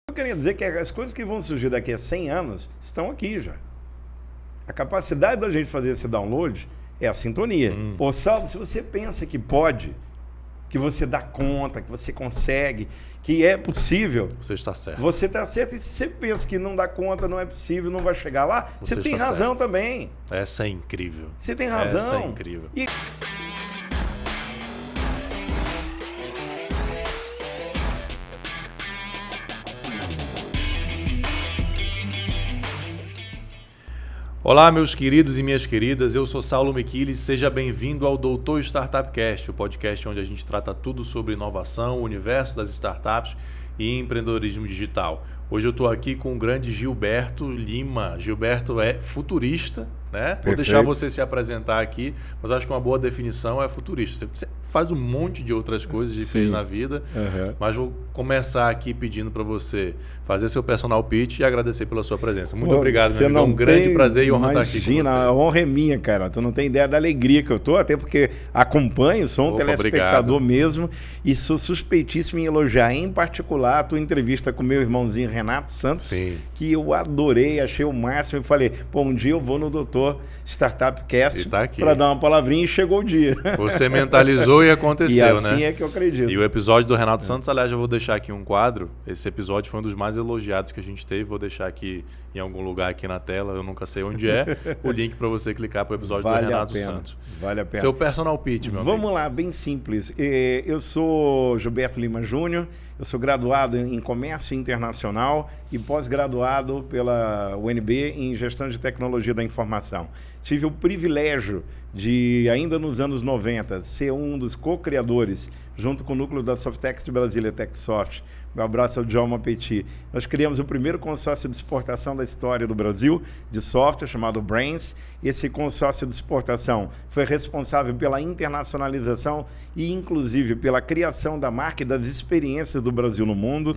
Eu queria dizer que as coisas que vão surgir daqui a 100 anos estão aqui já. A capacidade da gente fazer esse download é a sintonia. Pô, Saulo, se você pensa que pode, que você dá conta, que você consegue, que é possível, você está certo. Você está certo. E se você pensa que não dá conta, não é possível, não vai chegar lá, você tem razão certo. Também. Essa é incrível. Você tem razão. Essa é incrível. E... Olá, meus queridos e minhas queridas, eu sou Saulo Mequiles, seja bem-vindo ao Doutor Startup Cast, o podcast onde a gente trata tudo sobre inovação, o universo das startups e empreendedorismo digital. Hoje eu estou aqui com o grande Gilberto Lima. Gilberto é futurista, né? Vou deixar você se apresentar aqui, mas acho que uma boa definição é futurista. Você faz um monte de outras coisas que fez na vida, mas vou começar aqui pedindo para você fazer seu personal pitch e agradecer pela sua presença. Muito obrigado, meu amigo. É um grande prazer e honra estar aqui com você. Imagina, a honra é minha, cara. Tu não tem ideia da alegria que eu tô, até porque acompanho, sou um telespectador mesmo e sou suspeitíssimo em elogiar, em particular, a tua entrevista com meu irmãozinho Renato Santos, que eu adorei, achei o máximo e falei, pô, um dia eu vou no Doutor Startup Cast para dar uma palavrinha e chegou o dia. Você mentalizou e aconteceu, né? E assim é que eu acredito. E o episódio do Renato Santos, aliás, eu vou deixar aqui um quadro. Esse episódio foi um dos mais elogiados que a gente teve. Vou deixar aqui em algum lugar aqui na tela, eu nunca sei onde é, o link para você clicar para o episódio do Renato Santos. Vale a pena. Seu personal pitch, meu amigo. Vamos lá, bem simples. Eu sou Gilberto Lima Júnior, eu sou graduado em Comércio Internacional e pós-graduado pela UNB em Gestão de Tecnologia da Informação. Tive o privilégio de, ainda nos anos 90, ser um dos co-criadores, junto com o núcleo da Softex de Brasília, TechSoft. Meu abraço ao Djalma Petit. Nós criamos o primeiro consórcio de exportação da história do Brasil, de software, chamado Brains. Esse consórcio de exportação foi responsável pela internacionalização e, inclusive, pela criação da marca e das experiências do Brasil no mundo.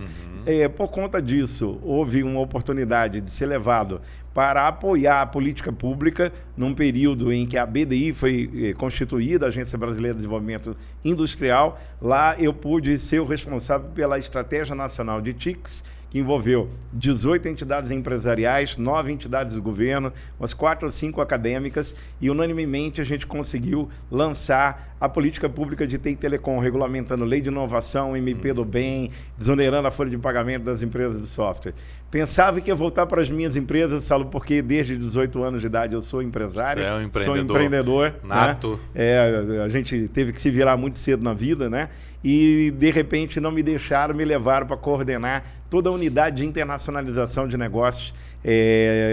Por conta disso, houve uma oportunidade de ser levado para apoiar a política pública num período em que a BDI foi constituída, a Agência Brasileira de Desenvolvimento Industrial. Lá eu pude ser o responsável pela Estratégia Nacional de TICs, que envolveu 18 entidades empresariais, 9 entidades do governo, umas 4 ou 5 acadêmicas, e unanimemente a gente conseguiu lançar a política pública de TI e Telecom, regulamentando lei de inovação, MP do bem, desonerando a folha de pagamento das empresas de software. Pensava que ia voltar para as minhas empresas, Saulo, porque desde 18 anos de idade eu sou empresário, sou empreendedor nato. Né? A gente teve que se virar muito cedo na vida, né? E de repente não me deixaram, me levaram para coordenar toda a unidade de internacionalização de negócios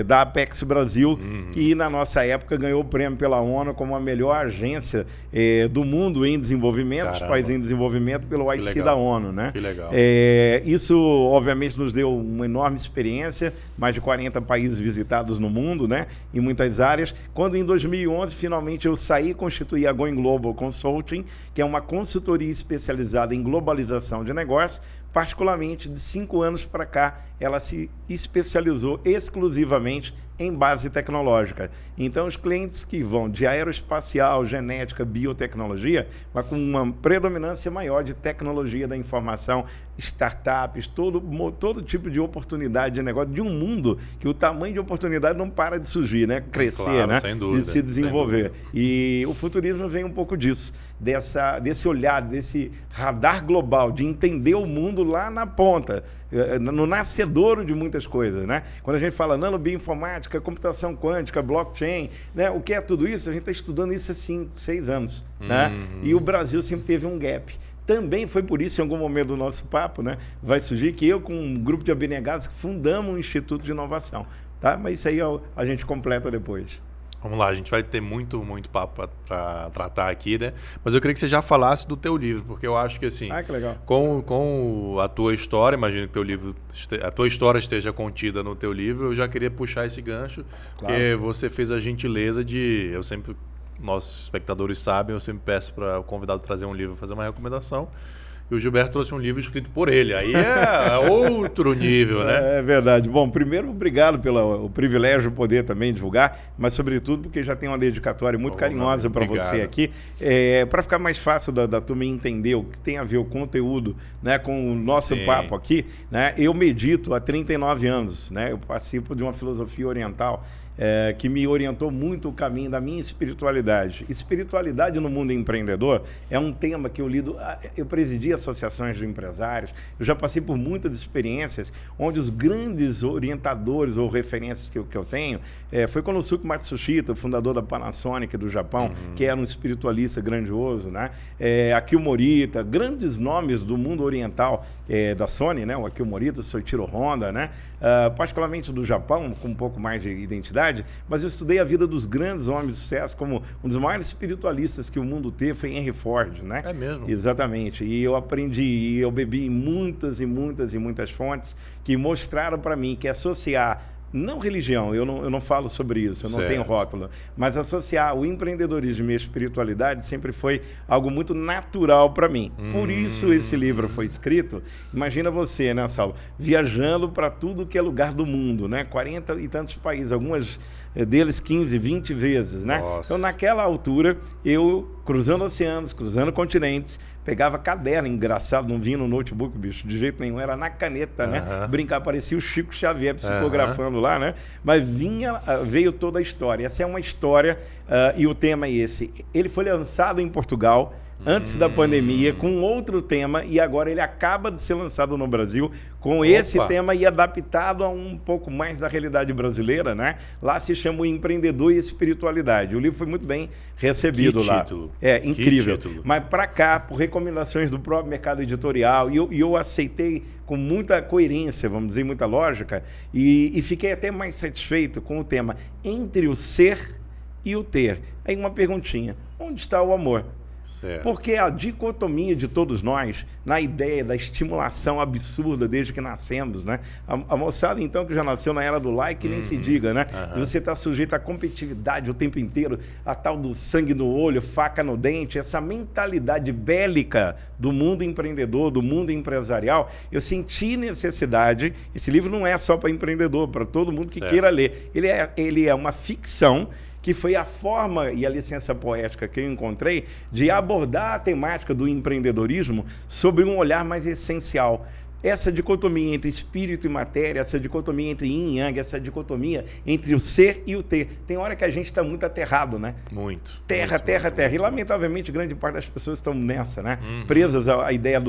da Apex Brasil, que na nossa época ganhou o prêmio pela ONU como a melhor agência do mundo em desenvolvimento, os países em desenvolvimento, pelo ITC da ONU, né? Que legal. Isso obviamente nos deu uma enorme experiência, mais de 40 países visitados no mundo, né? Em muitas áreas. Quando em 2011 finalmente eu saí e constituí a Going Global Consulting, que é uma consultoria especializada em globalização de negócios. Particularmente, de 5 anos para cá, ela se especializou exclusivamente em base tecnológica. Então, os clientes que vão de aeroespacial, genética, biotecnologia, mas com uma predominância maior de tecnologia da informação, startups, todo tipo de oportunidade de negócio, de um mundo que o tamanho de oportunidade não para de surgir, né? Crescer, claro, né? Sem dúvida, de se desenvolver. E o futurismo vem um pouco disso, desse olhar, desse radar global, de entender o mundo lá na ponta, no nascedouro de muitas coisas, né? Quando a gente fala nanobioinformática, computação quântica, blockchain, né? O que é tudo isso? A gente está estudando isso há 5, 6 anos, né? E o Brasil sempre teve um gap. Também foi por isso, em algum momento do nosso papo, né, vai surgir que eu, com um grupo de abnegados, fundamos um Instituto de Inovação, tá? Mas isso aí a gente completa depois. Vamos lá, a gente vai ter muito papo para tratar aqui, né? Mas eu queria que você já falasse do teu livro, porque eu acho que assim, que legal. Com a tua história, imagino que teu livro, a tua história esteja contida no teu livro, eu já queria puxar esse gancho, porque você fez a gentileza de, nossos espectadores sabem, eu sempre peço para o convidado trazer um livro, fazer uma recomendação. e o Gilberto trouxe um livro escrito por ele. Aí é outro nível, né? É verdade. Bom, primeiro, obrigado pelo privilégio de poder também divulgar, mas sobretudo porque já tem uma dedicatória muito carinhosa para você aqui, para ficar mais fácil da turma entender o que tem a ver o conteúdo, né, com o nosso papo aqui, né? Eu medito há 39 anos, né? Eu participo de uma filosofia oriental que me orientou muito o caminho da minha espiritualidade. Espiritualidade no mundo empreendedor é um tema que eu lido. Eu presidi associações de empresários, eu já passei por muitas experiências onde os grandes orientadores ou referências que eu tenho foi Konosuke Matsushita, o fundador da Panasonic do Japão, que era um espiritualista grandioso, né? Akio Morita, grandes nomes do mundo oriental da Sony, né? O Akio Morita, o Soichiro Honda, né? Particularmente do Japão, com um pouco mais de identidade, mas eu estudei a vida dos grandes homens de sucesso, como um dos maiores espiritualistas que o mundo teve foi Henry Ford, né? É mesmo? Exatamente. E eu aprendi, e eu bebi muitas e muitas e muitas fontes que mostraram para mim que associar não religião, eu não falo sobre isso, eu não tenho rótulo, mas associar o empreendedorismo e a espiritualidade sempre foi algo muito natural para mim. Por isso esse livro foi escrito. Imagina você, né, Saulo, viajando para tudo que é lugar do mundo, né? 40 e tantos países, algumas deles 15, 20 vezes, né? Nossa. Então, naquela altura, eu cruzando oceanos, cruzando continentes, pegava caderno, engraçado, não vinha no notebook, bicho, de jeito nenhum, era na caneta, né? Brincar, parecia o Chico Xavier psicografando lá, né? Mas veio toda a história. Essa é uma história e o tema é esse. Ele foi lançado em Portugal antes da pandemia, com outro tema, e agora ele acaba de ser lançado no Brasil com esse tema e adaptado a um pouco mais da realidade brasileira, né? Lá se chama O Empreendedor e Espiritualidade. O livro foi muito bem recebido lá. Título. É incrível. Que título. Mas para cá, por recomendações do próprio mercado editorial, e eu aceitei com muita coerência, vamos dizer, muita lógica, e fiquei até mais satisfeito com o tema Entre o Ser e o Ter. Aí uma perguntinha, onde está o amor? Certo. Porque a dicotomia de todos nós, na ideia da estimulação absurda desde que nascemos, né? A moçada, então, que já nasceu na era do like, nem se diga, né? Você está sujeito à competitividade o tempo inteiro, a tal do sangue no olho, faca no dente, essa mentalidade bélica do mundo empreendedor, do mundo empresarial. Eu senti necessidade, esse livro não é só para empreendedor, para todo mundo que queira ler. Ele é uma ficção, que foi a forma e a licença poética que eu encontrei de abordar a temática do empreendedorismo sobre um olhar mais essencial. Essa dicotomia entre espírito e matéria, essa dicotomia entre yin e yang, essa dicotomia entre o ser e o ter. Tem hora que a gente está muito aterrado, né? Muito. Terra. E, lamentavelmente, grande parte das pessoas estão nessa, né? Presas à ideia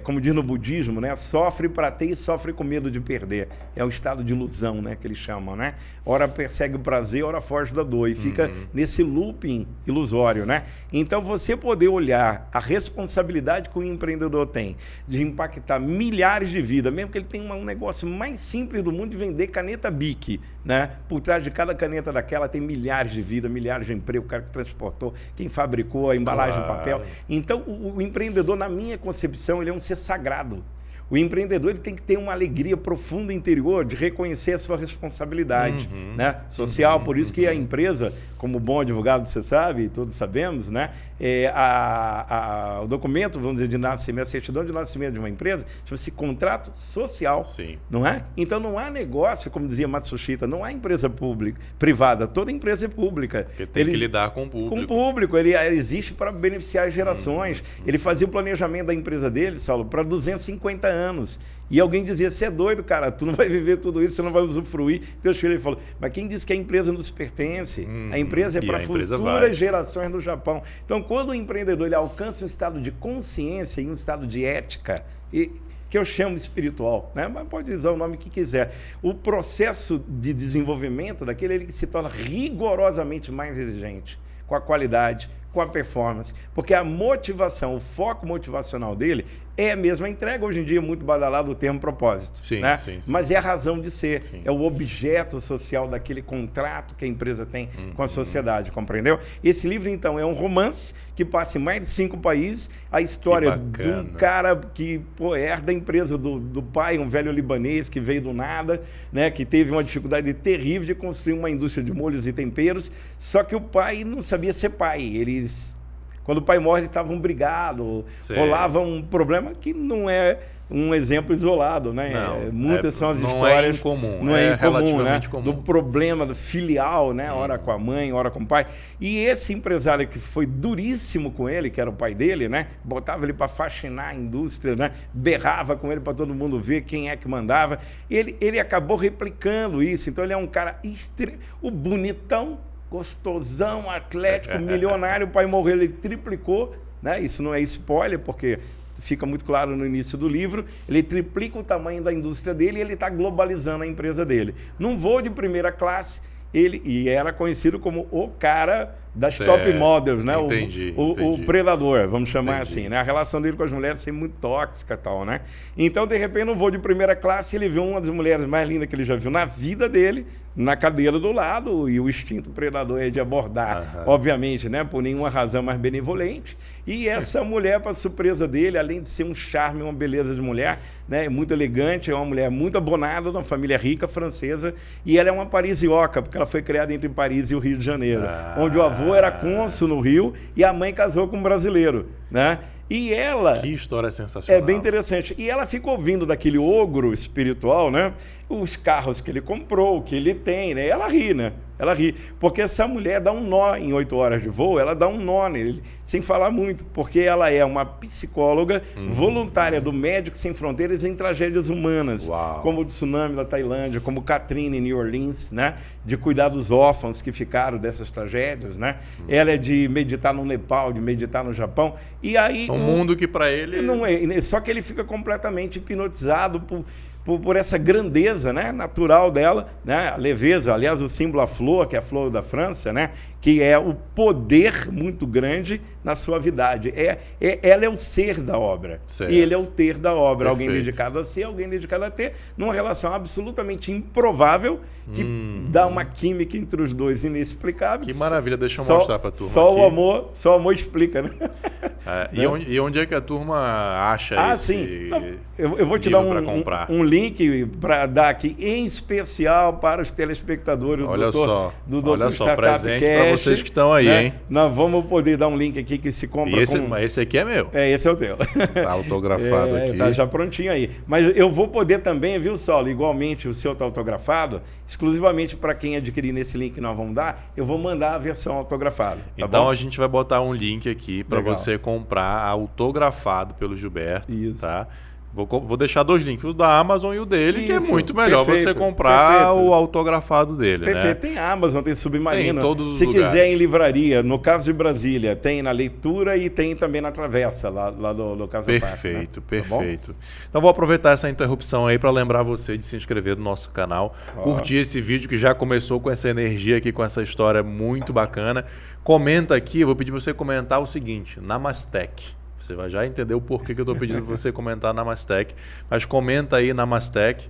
como diz no budismo, né? Sofre para ter e sofre com medo de perder. É o estado de ilusão, né? Que eles chamam, né? Ora persegue o prazer, ora foge da dor. E fica nesse looping ilusório, né? Então, você poder olhar a responsabilidade que o empreendedor tem de impactar milhares de vidas, mesmo que ele tenha um negócio mais simples do mundo de vender caneta Bic, né? Por trás de cada caneta daquela tem milhares de vidas, milhares de empregos, o cara que transportou, quem fabricou a embalagem de papel. Então, o empreendedor, na minha concepção, ele é um ser sagrado. O empreendedor ele tem que ter uma alegria profunda interior de reconhecer a sua responsabilidade, né? Social. Por isso que a empresa, como bom advogado, você sabe, todos sabemos, né? O documento, vamos dizer, de nascimento, a certidão de nascimento de uma empresa, chama-se contrato social. Sim. Não é? Então não há negócio, como dizia Matsushita, não há empresa pública, privada, toda empresa é pública. Porque tem que lidar com o público. Com o público, ele existe para beneficiar as gerações. Ele fazia o planejamento da empresa dele, Saulo, para 250 anos. E alguém dizia, você é doido, cara, tu não vai viver tudo isso, você não vai usufruir. Teus filhos, ele falou, mas quem disse que a empresa nos pertence? A empresa é para futuras gerações no Japão. Então, quando o empreendedor ele alcança um estado de consciência e um estado de ética, que eu chamo espiritual, né? Mas pode usar o nome que quiser. O processo de desenvolvimento daquele ele se torna rigorosamente mais exigente, com a qualidade, com a performance, porque a motivação, o foco motivacional dele é mesmo a entrega, hoje em dia, muito badalado o termo propósito. Sim, né? sim, mas sim, é a razão de ser, sim. É o objeto social daquele contrato que a empresa tem com a sociedade, compreendeu? Esse livro, então, é um romance que passa em mais de 5 países, a história de um cara que herda a empresa do pai, um velho libanês que veio do nada, né, que teve uma dificuldade terrível de construir uma indústria de molhos e temperos, só que o pai não sabia ser pai, Quando o pai morre, eles estavam brigados, rolava um problema que não é um exemplo isolado, né? Não, muitas são as não histórias. É incomum, não é incomum, relativamente né? comum. Do problema do filial, né? Ora com a mãe, ora com o pai. E esse empresário que foi duríssimo com ele, que era o pai dele, né? Botava ele para faxinar a indústria, né? Berrava com ele para todo mundo ver quem é que mandava. Ele acabou replicando isso. Então ele é um cara o bonitão, gostosão, atlético, milionário. O pai morreu, ele triplicou, né? Isso não é spoiler, porque fica muito claro no início do livro. Ele triplica o tamanho da indústria dele e ele está globalizando a empresa dele. Num voo de primeira classe, e era conhecido como o cara das top models, né? Entendi. O predador, vamos chamar Entendi. assim, né? A relação dele com as mulheres sempre muito tóxica e tal, né? Então, de repente, num voo de primeira classe, ele viu uma das mulheres mais lindas que ele já viu na vida dele, na cadeira do lado, e o instinto predador é de abordar, obviamente, né? Por nenhuma razão mais benevolente. E essa mulher, para surpresa dele, além de ser um charme, uma beleza de mulher, né? Muito elegante, é uma mulher muito abonada, de uma família rica francesa, e ela é uma parisioca, porque ela foi criada entre Paris e o Rio de Janeiro, onde o avô era cônsul no Rio e a mãe casou com um brasileiro, né? E ela... Que história sensacional. É bem interessante. E ela fica ouvindo daquele ogro espiritual, né? Os carros que ele comprou, o que ele tem, né? Ela ri, né? Ela ri. Porque essa mulher dá um nó em 8 horas de voo, ela dá um nó nele, sem falar muito, porque ela é uma psicóloga voluntária do Médicos Sem Fronteiras em tragédias humanas, como o tsunami da Tailândia, como Katrina em New Orleans, né? De cuidar dos órfãos que ficaram dessas tragédias, né? Ela é de meditar no Nepal, de meditar no Japão. E aí... Um mundo que para ele... Não é, só que ele fica completamente hipnotizado por essa grandeza, né, natural dela, né, a leveza. Aliás, o símbolo a flor, que é a flor da França, né, que é o poder muito grande na suavidade. Ela é o ser da obra. Certo. E ele é o ter da obra. Perfeito. Alguém dedicado a ser, alguém dedicado a ter, numa relação absolutamente improvável, que dá uma química entre os dois inexplicável. Que maravilha, deixa eu mostrar para a turma só aqui. Só o amor explica, né? E onde é que a turma acha esse sim. Não, eu vou te dar um link para dar aqui, em especial para os telespectadores olha só, do Doutor Startup presente Cast, para vocês que estão aí, hein? Nós vamos poder dar um link aqui que se compra esse aqui é meu. Esse é o teu. Tá autografado aqui. Tá já prontinho aí. Mas eu vou poder também, viu, Saulo? Igualmente o seu tá autografado, exclusivamente para quem adquirir nesse link que nós vamos dar, eu vou mandar a versão autografada. Tá Então bom? a gente vai botar um link aqui para você comprar autografado pelo Gilberto. Isso. Tá? Vou deixar 2 links, o da Amazon e o dele, Isso, que é muito melhor perfeito, você comprar perfeito. o autografado dele. Perfeito. Né? Tem Amazon, tem Submarino. Tem em todos os Se lugares. quiser em livraria, no caso de Brasília, tem na Leitura e tem também na Travessa, lá do Casa Perfeito, Parque, né? perfeito. Tá bom? Então vou aproveitar essa interrupção aí para lembrar você de se inscrever no nosso canal, curtir esse vídeo que já começou com essa energia aqui, com essa história muito bacana. Comenta aqui, eu vou pedir para você comentar o seguinte, Namastec. Você vai já entender o porquê que eu estou pedindo para você comentar Namastec. Mas comenta aí Namastec,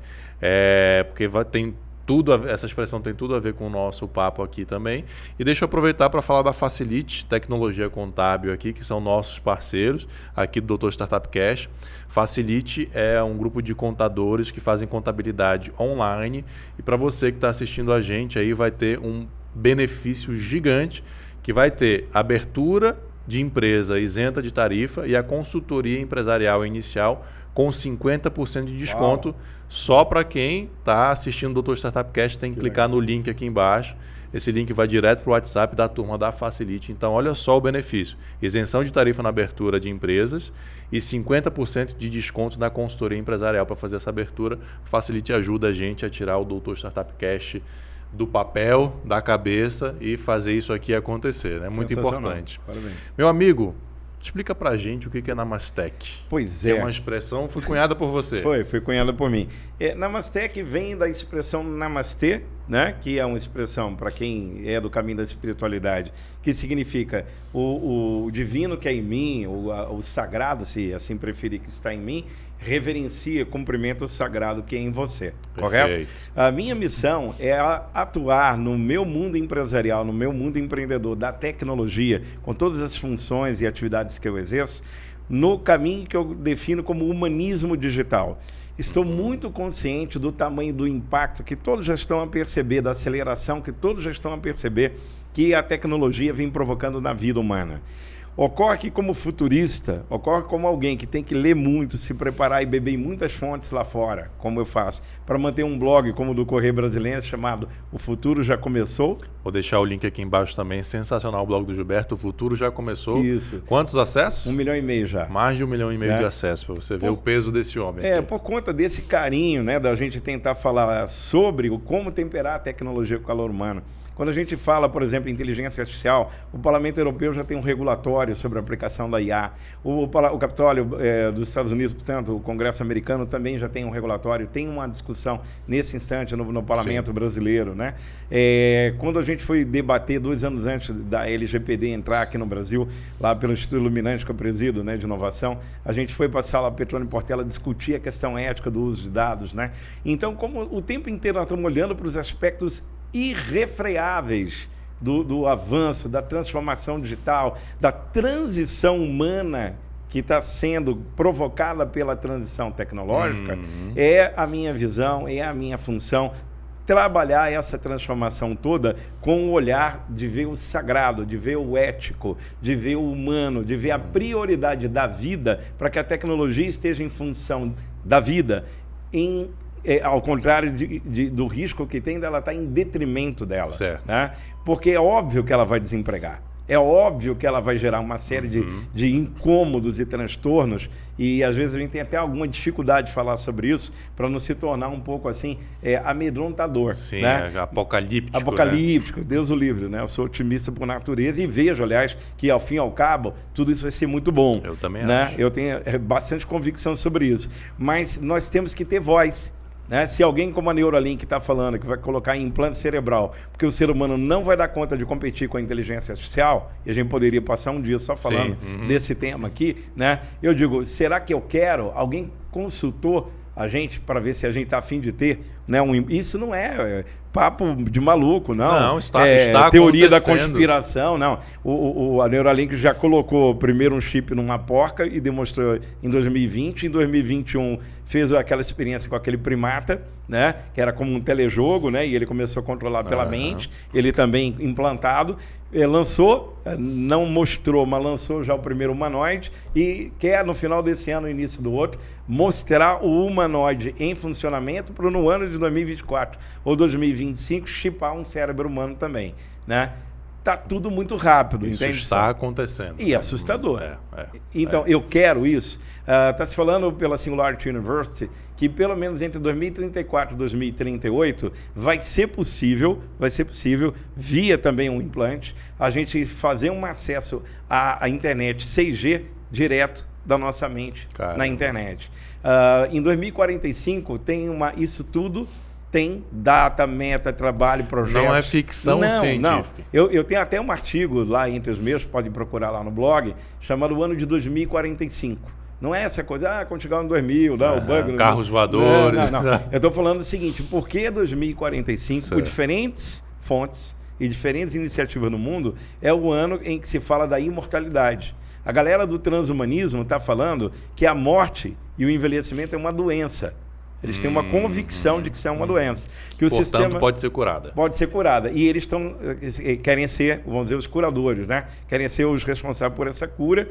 porque tem tudo essa expressão tem tudo a ver com o nosso papo aqui também. E deixa eu aproveitar para falar da Facilite Tecnologia Contábil aqui, que são nossos parceiros aqui do Doutor Startup Cash. Facilite é um grupo de contadores que fazem contabilidade online. E para você que está assistindo a gente aí, vai ter um benefício gigante, que vai ter abertura de empresa isenta de tarifa e a consultoria empresarial inicial com 50% de desconto. Só para quem está assistindo o Dr. Startup Cast, tem que clicar no link aqui embaixo. Esse link vai direto para o WhatsApp da turma da Facilite. Então, olha só o benefício. Isenção de tarifa na abertura de empresas e 50% de desconto na consultoria empresarial para fazer essa abertura. Facilite ajuda a gente a tirar o Dr. Startup Cast do papel, da cabeça e fazer isso aqui acontecer. É muito importante. Parabéns. Meu amigo, explica pra gente o que é Namastec. Pois é. É uma expressão, foi cunhada por você. Foi cunhada por mim. Namastec vem da expressão Namastê, né? Que é uma expressão, para quem é do caminho da espiritualidade, que significa o divino que é em mim, o sagrado, se assim preferir, que está em mim, reverencia, cumprimenta o sagrado que é em você. Perfeito. Correto? A minha missão é atuar no meu mundo empresarial, no meu mundo empreendedor da tecnologia, com todas as funções e atividades que eu exerço, no caminho que eu defino como humanismo digital. Estou muito consciente do tamanho do impacto que todos já estão a perceber, da aceleração que todos já estão a perceber que a tecnologia vem provocando na vida humana. Ocorre que, como futurista, ocorre como alguém que tem que ler muito, se preparar e beber em muitas fontes lá fora, como eu faço, para manter um blog como o do Correio Brasiliense, chamado O Futuro Já Começou. Vou deixar o link aqui embaixo também, sensacional o blog do Gilberto, O Futuro Já Começou. Isso. Quantos acessos? 1,5 milhão já. Mais de 1,5 milhão de acessos, para você ver o peso desse homem aqui. Por conta desse carinho, né, da gente tentar falar sobre como temperar a tecnologia com o calor humano. Quando a gente fala, por exemplo, em inteligência artificial, o Parlamento Europeu já tem um regulatório sobre a aplicação da IA. O Capitólio dos Estados Unidos, portanto, o Congresso americano também já tem um regulatório, tem uma discussão nesse instante no Parlamento brasileiro, né? Quando a gente foi debater 2 anos antes da LGPD entrar aqui no Brasil, lá pelo Instituto Iluminante que eu presido, né, de inovação, a gente foi para a sala Petrônio Portela discutir a questão ética do uso de dados, né? Então, como o tempo inteiro nós estamos olhando para os aspectos irrefreáveis do avanço, da transformação digital, da transição humana que está sendo provocada pela transição tecnológica, é a minha visão, é a minha função trabalhar essa transformação toda com o olhar de ver o sagrado, de ver o ético, de ver o humano, de ver a prioridade da vida para que a tecnologia esteja em função da vida, ao contrário do risco que tem dela estar em detrimento dela. Certo. Né? Porque é óbvio que ela vai desempregar. É óbvio que ela vai gerar uma série de incômodos e transtornos, e às vezes a gente tem até alguma dificuldade de falar sobre isso, para não se tornar um pouco assim, amedrontador. Sim, né? Apocalíptico. Apocalíptico, né? Deus o livre, né? Eu sou otimista por natureza e vejo, aliás, que ao fim e ao cabo, tudo isso vai ser muito bom. Eu também né? acho. Eu tenho bastante convicção sobre isso. Mas nós temos que ter voz. Né? Se alguém como a Neuralink está falando que vai colocar implante cerebral, porque o ser humano não vai dar conta de competir com a inteligência artificial, e a gente poderia passar um dia só falando desse tema aqui, né? Eu digo, será que eu quero? Alguém consultou a gente para ver se a gente está a fim de ter, né? Isso não é papo de maluco, não. Não, está teoria da acontecendo. conspiração, não. A Neuralink já colocou primeiro um chip numa porca e demonstrou em 2020. Em 2021 fez aquela experiência com aquele primata, né? Que era como um telejogo, né? E ele começou a controlar pela mente. Ele também implantado. Lançou, não mostrou, mas lançou já o primeiro humanoide e quer, no final desse ano, no início do outro, mostrar o humanoide em funcionamento para no ano de 2024 ou 2025 chipar um cérebro humano também, né? Tá tudo muito rápido, Isso entende? está acontecendo. E assustador. Então, eu quero isso. Está se falando pela Singularity University que pelo menos entre 2034 e 2038 vai ser possível, via também um implante, a gente fazer um acesso à internet 6G direto da nossa mente na internet. Em 2045 tem isso tudo. Tem data, meta, trabalho, projetos. Não é ficção científica. Não. Eu tenho até um artigo lá entre os meus, podem procurar lá no blog, chamado O Ano de 2045. Não é essa coisa, quando chegar no 2000, não, o bug... Carros voadores. Não. Eu estou falando o seguinte, por que 2045, por diferentes fontes e diferentes iniciativas no mundo, é o ano em que se fala da imortalidade. A galera do transhumanismo está falando que a morte e o envelhecimento é uma doença. Eles têm uma convicção de que isso é uma doença. Que o sistema pode ser curada. Pode ser curada. E eles querem ser, vamos dizer, os curadores, né? Querem ser os responsáveis por essa cura.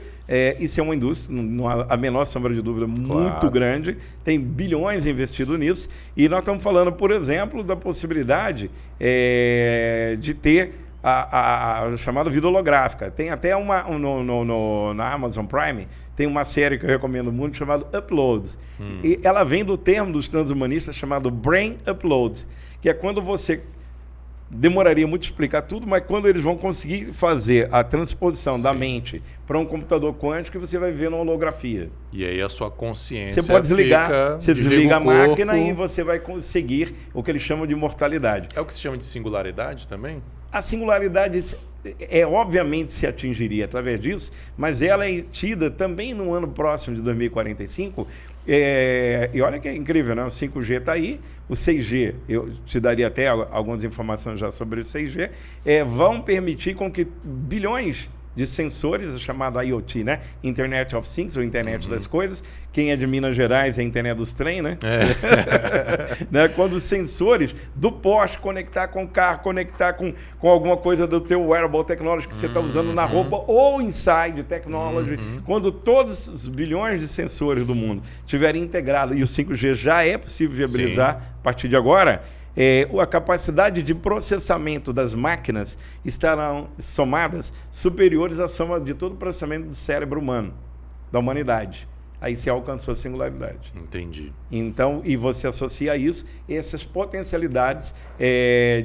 Isso é uma indústria, não há a menor sombra de dúvida, muito grande. Tem bilhões investidos nisso. E nós estamos falando, por exemplo, da possibilidade de ter a chamada vida holográfica. Tem até na Amazon Prime, tem uma série que eu recomendo muito chamada Upload. E ela vem do termo dos transhumanistas chamado Brain Upload, que é quando você... Demoraria muito explicar tudo, mas quando eles vão conseguir fazer a transposição da mente para um computador quântico, você vai ver na holografia. E aí a sua consciência você pode desligar, você desliga a máquina e você vai conseguir o que eles chamam de imortalidade. É o que se chama de singularidade também? A singularidade obviamente se atingiria através disso, mas ela é tida também no ano próximo de 2045. E olha que é incrível, né? O 5G está aí, o 6G, eu te daria até algumas informações já sobre o 6G, vão permitir com que bilhões de sensores, chamado IoT, né? Internet of Things, ou Internet das Coisas. Quem é de Minas Gerais é a internet dos trem, né? Né? Quando os sensores do poste conectar com o carro, conectar com alguma coisa do teu wearable technology que você está usando na roupa, ou inside technology, quando todos os bilhões de sensores do mundo estiverem integrados, e o 5G já é possível viabilizar a partir de agora, a capacidade de processamento das máquinas estarão somadas superiores à soma de todo o processamento do cérebro humano, da humanidade. Aí você alcançou a singularidade. Entendi. Então, e você associa a isso essas potencialidades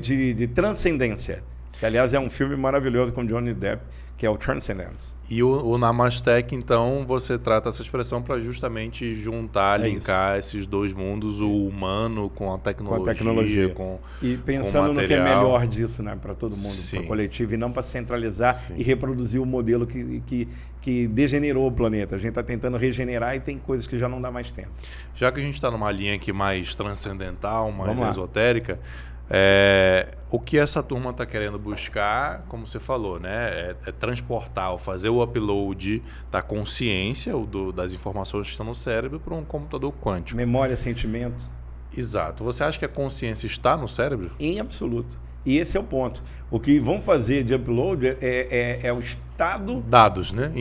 de transcendência. Que, aliás, é um filme maravilhoso com Johnny Depp, que é o Transcendence. E o Namastec, então, você trata essa expressão para justamente juntar, linkar esses dois mundos, o humano com a tecnologia. E pensando no que é melhor disso, né, para todo mundo, para o coletivo, e não para centralizar e reproduzir o modelo que degenerou o planeta. A gente está tentando regenerar e tem coisas que já não dá mais tempo. Já que a gente está numa linha aqui mais transcendental, mais esotérica, o que essa turma está querendo buscar, como você falou, né, é transportar, fazer o upload da consciência das informações que estão no cérebro para um computador quântico. Memória, sentimento. Exato. Você acha que a consciência está no cérebro? Em absoluto. E esse é o ponto. O que vão fazer de upload é o estado... Dados, né?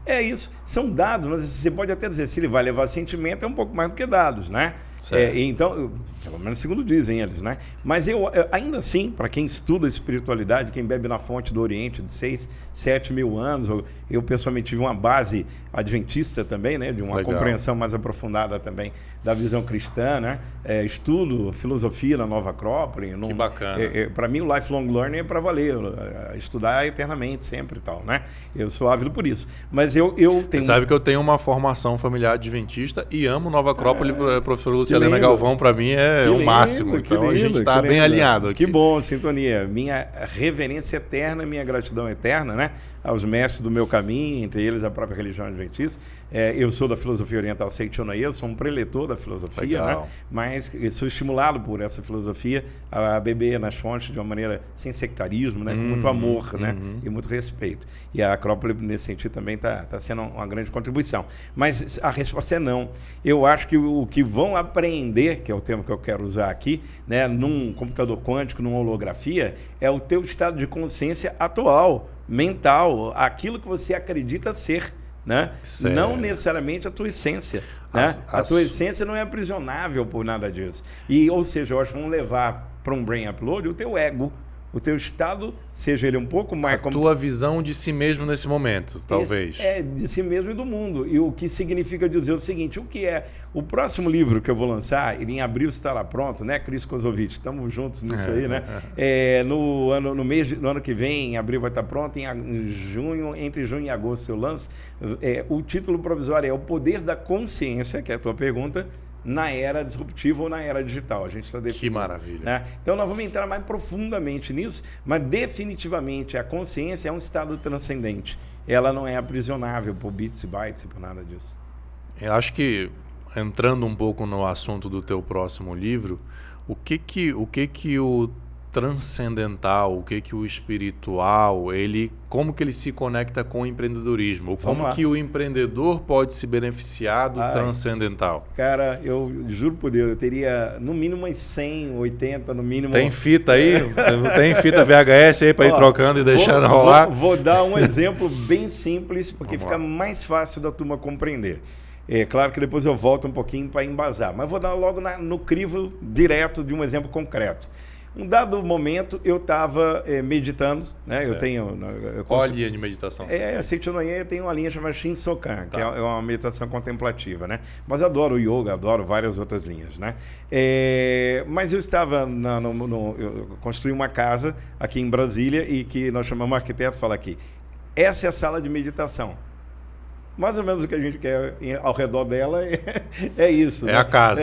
É isso. São dados, mas você pode até dizer, se ele vai levar sentimento, é um pouco mais do que dados, né? Então, pelo menos segundo dizem eles, né? Mas ainda assim, para quem estuda espiritualidade, quem bebe na fonte do Oriente de 6, 7 mil anos, eu pessoalmente tive uma base adventista também, né? De uma compreensão mais aprofundada também da visão cristã, né? Estudo filosofia na Nova Acrópole. Que bacana. Para mim, o lifelong learning é para valer, estudar eternamente, sempre e tal, né? Eu sou ávido por isso. Mas eu tenho... Você sabe que eu tenho uma formação familiar adventista e amo Nova Acrópole, professora Lucilena Galvão, para mim é o máximo. Então a gente está bem alinhado aqui. Que bom, sintonia. Minha reverência eterna, minha gratidão eterna, né? Aos mestres do meu caminho, entre eles a própria religião adventista. Eu sou da filosofia oriental Seichonoye, eu sou um preletor da filosofia, né? Mas sou estimulado por essa filosofia a beber nas fontes de uma maneira sem sectarismo, né? Com muito amor, né? E muito respeito. E a Acrópole, nesse sentido, também está sendo uma grande contribuição. Mas a resposta é não. Eu acho que o que vão apreender, que é o termo que eu quero usar aqui, né? Num computador quântico, numa holografia, é o teu estado de consciência atual, mental, aquilo que você acredita ser. Né? Não necessariamente a tua essência. Né? A tua essência não é aprisionável por nada disso. Ou seja, eu acho que vamos levar para um brain upload o teu ego, o teu estado, seja ele um pouco mais... A tua visão de si mesmo nesse momento, talvez. De si mesmo e do mundo. E o que significa dizer o seguinte, o que é... O próximo livro que eu vou lançar, ele em abril estará pronto, né, Cris Kozovich? Estamos juntos nisso aí, né? No ano que vem, em abril vai estar pronto, entre junho e agosto eu lanço. O título provisório é O Poder da Consciência, que é a tua pergunta, na era disruptiva ou na era digital. A gente está definindo. Que maravilha. Né? Então nós vamos entrar mais profundamente nisso, mas definitivamente a consciência é um estado transcendente. Ela não é aprisionável por bits e bytes e por nada disso. Eu acho que, entrando um pouco no assunto do teu próximo livro, o que o transcendental, o que o espiritual, como que ele se conecta com o empreendedorismo? Ou como que o empreendedor pode se beneficiar do transcendental? Cara, eu juro por Deus, eu teria no mínimo umas 100, 80, no mínimo... Tem fita aí? Tem fita VHS aí para ir trocando e deixando rolar? Vou dar um exemplo bem simples, porque fica mais fácil da turma compreender. É claro que depois eu volto um pouquinho para embasar, mas vou dar logo no crivo direto de um exemplo concreto. Um dado momento eu estava meditando, né? Qual a linha de meditação? A Seichonoye tem uma linha chamada Shinsokan, que é uma meditação contemplativa, né? Mas adoro o yoga, adoro várias outras linhas, né? Mas eu estava eu construí uma casa aqui em Brasília e que nós chamamos, o arquiteto fala aqui, essa é a sala de meditação. Mais ou menos o que a gente quer ao redor dela é isso. É, né? A casa.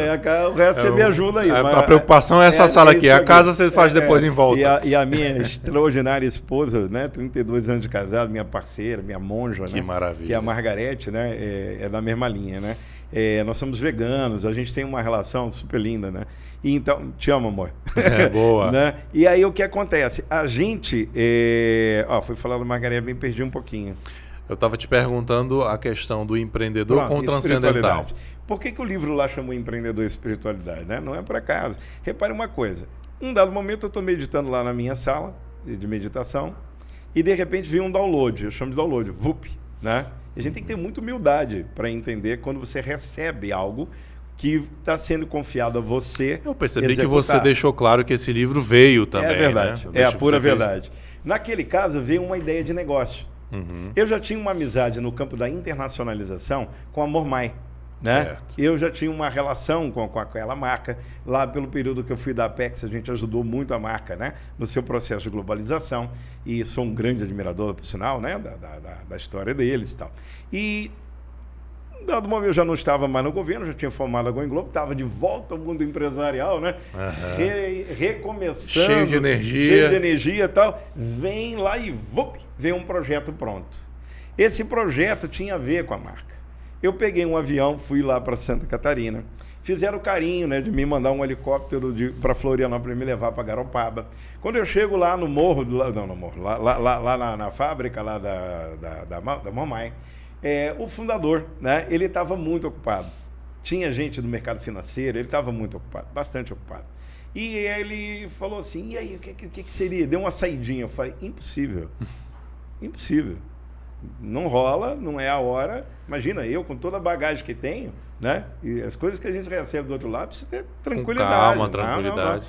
O resto você me ajuda aí. A preocupação é essa sala aqui. A casa você faz depois em volta. E a minha extraordinária esposa, né, 32 anos de casado, minha parceira, minha monja, que né, maravilha. Que é a Margarete, né, é da mesma linha, né? nós somos veganos, a gente tem uma relação super linda, né? E então, te amo, amor. Boa. Né? E aí o que acontece? A gente, fui falar do Margarida, me perdi um pouquinho. Eu estava te perguntando a questão do empreendedor com o transcendental. Por que o livro lá chamou Empreendedor e Espiritualidade? Né? Não é por acaso. Repare uma coisa. Um dado momento eu estou meditando lá na minha sala de meditação e de repente veio um download, eu chamo de download, VUP, né? E a gente tem que ter muita humildade para entender quando você recebe algo que está sendo confiado a você. Eu percebi que você deixou claro que esse livro veio também. É verdade, né? É a pura verdade. Naquele caso veio uma ideia de negócio. Eu já tinha uma amizade no campo da internacionalização com a Mormai. Né? Certo. Eu já tinha uma relação com aquela marca. Lá pelo período que eu fui da Apex, a gente ajudou muito a marca, né? No seu processo de globalização. E sou um grande admirador, por sinal, né? Da história deles e tal. E dado momento eu já não estava mais no governo, já tinha formado a Going Globo, estava de volta ao mundo empresarial, né? Recomeçando. Cheio de energia e tal. Vem lá e vem um projeto pronto. Esse projeto tinha a ver com a marca. Eu peguei um avião, fui lá para Santa Catarina, fizeram o carinho, né, de me mandar um helicóptero para Florianópolis e me levar para Garopaba. Quando eu chego lá no morro, lá na fábrica lá da Mamãe, o fundador, né, ele estava muito ocupado. Tinha gente do mercado financeiro, ele estava muito ocupado, bastante ocupado. E ele falou assim, e aí, o que seria? Deu uma saidinha. Eu falei, impossível, impossível. Não rola, não é a hora. Imagina, eu com toda a bagagem que tenho, né? E as coisas que a gente recebe do outro lado, precisa ter tranquilidade. Com calma, tranquilidade.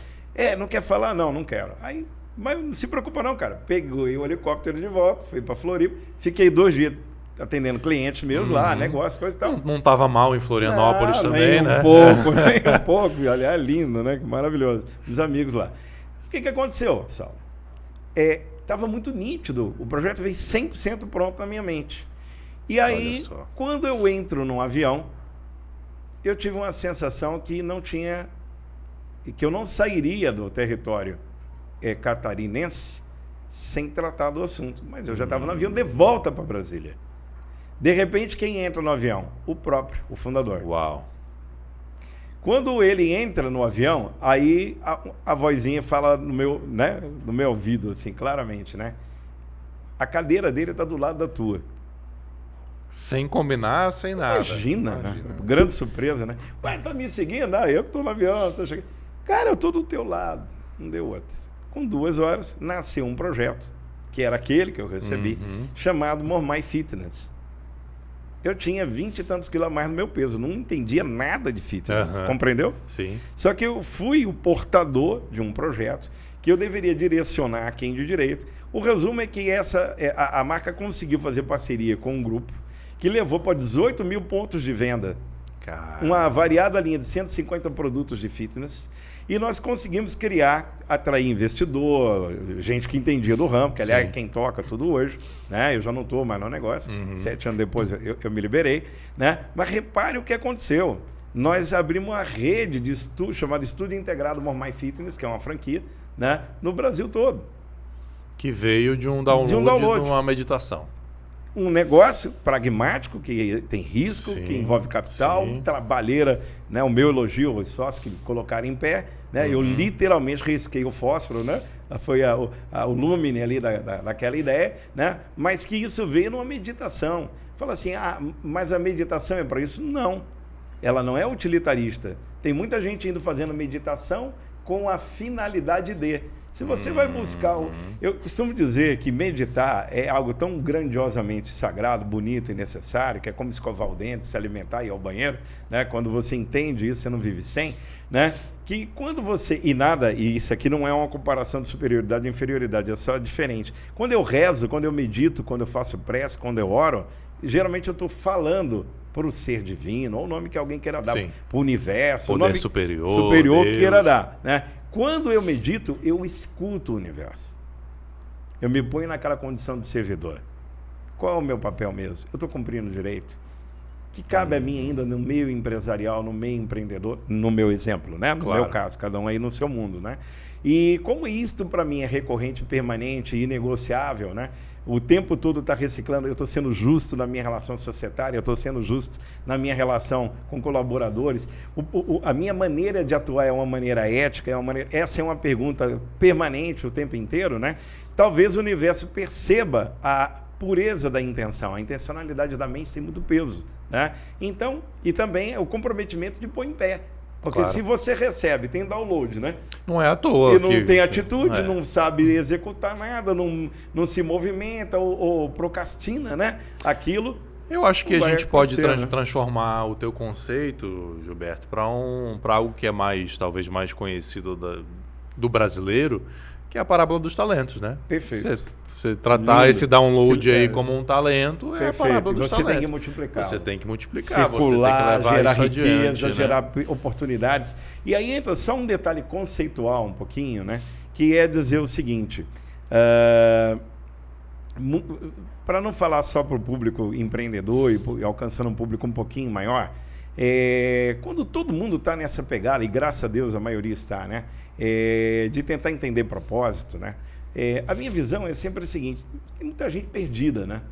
Não quer falar? Não quero. Aí, mas não se preocupa não, cara. Peguei o helicóptero de volta, fui para Floripa, fiquei 2 dias atendendo clientes meus lá, negócio, coisa e tal. Não estava mal em Florianópolis também, né? Nem um pouco. Aliás, lindo, né? Que maravilhoso. Os amigos lá. O que aconteceu, Saulo? Estava muito nítido. O projeto veio 100% pronto na minha mente. E aí, quando eu entro num avião, eu tive uma sensação que eu não sairia do território catarinense sem tratar do assunto. Mas eu já estava no avião de volta para Brasília. De repente, quem entra no avião? O fundador. Uau! Quando ele entra no avião, aí a vozinha fala no meu ouvido, assim, claramente, né? A cadeira dele está do lado da tua. Sem combinar, sem nada. Imagina. Né? Grande surpresa, né? Ué, tá me seguindo? Eu que estou no avião, tô chegando. Cara, eu estou do teu lado. Não deu outro. Com 2 horas, nasceu um projeto, que era aquele que eu recebi, chamado Mormai Fitness. Eu tinha 20 e tantos quilos a mais no meu peso. Não entendia nada de fitness. Compreendeu? Sim. Só que eu fui o portador de um projeto que eu deveria direcionar a quem de direito. O resumo é que a marca conseguiu fazer parceria com um grupo que levou para 18 mil pontos de venda. Uma variada linha de 150 produtos de fitness. E nós conseguimos atrair investidor, gente que entendia do ramo, que aliás é quem toca tudo hoje, né? Eu já não estou mais no negócio, 7 anos depois eu me liberei, né? Mas repare o que aconteceu. Nós abrimos uma rede de estudo, chamada Estúdio Integrado Mormai Fitness, que é uma franquia, né? No Brasil todo. Que veio de um download. De uma meditação. Um negócio pragmático, que tem risco, que envolve capital, trabalheira, né? O meu elogio aos sócios que colocaram em pé, né? Eu literalmente risquei o fósforo, né? Foi o lumine ali daquela ideia, né? Mas que isso veio numa meditação. Fala assim, mas a meditação é para isso? Não. Ela não é utilitarista. Tem muita gente indo fazendo meditação com a finalidade de... Se você vai buscar... Eu costumo dizer que meditar é algo tão grandiosamente sagrado, bonito e necessário, que é como escovar o dente, se alimentar e ir ao banheiro, né? Quando você entende isso, você não vive sem, né? Que quando você... E isso aqui não é uma comparação de superioridade e inferioridade, é só diferente. Quando eu rezo, quando eu medito, quando eu faço prece, quando eu oro, geralmente eu estou falando para o ser divino, ou o nome que alguém queira dar, para o universo. Poder o nome superior Deus. Queira dar, né? Quando eu medito, eu escuto o universo. Eu me ponho naquela condição de servidor. Qual é o meu papel mesmo? Eu estou cumprindo direito? que cabe a mim ainda no meio empresarial, no meio empreendedor, no meu exemplo, né? No meu caso, cada um aí no seu mundo, né? E como isto para mim é recorrente, permanente e inegociável, né? O tempo todo está reciclando, eu estou sendo justo na minha relação societária, eu estou sendo justo na minha relação com colaboradores. A minha maneira de atuar é uma maneira ética, essa é uma pergunta permanente o tempo inteiro, né? Talvez o universo perceba a pureza da intenção, a intencionalidade da mente tem muito peso, né? Então, e também o comprometimento de pôr em pé. Porque se você recebe, tem download, né? Não é à toa. E não tem atitude, não sabe executar nada, não se movimenta ou procrastina, né? Aquilo. Eu acho que a gente pode transformar o teu conceito, Gilberto, para algo que é talvez mais conhecido do brasileiro, que é a parábola dos talentos, né? Perfeito. Você tratar esse download aí como um talento, é a parábola dos talentos. Você tem que multiplicar. Você tem que multiplicar, circular, você tem que levar gerar isso riqueza, adiante, gerar oportunidades. E aí entra só um detalhe conceitual um pouquinho, né? Que é dizer o seguinte, para não falar só para o público empreendedor e alcançando um público um pouquinho maior, quando todo mundo está nessa pegada, e graças a Deus a maioria está, né? De tentar entender propósito, né? A minha visão é sempre a seguinte, tem muita gente perdida, né?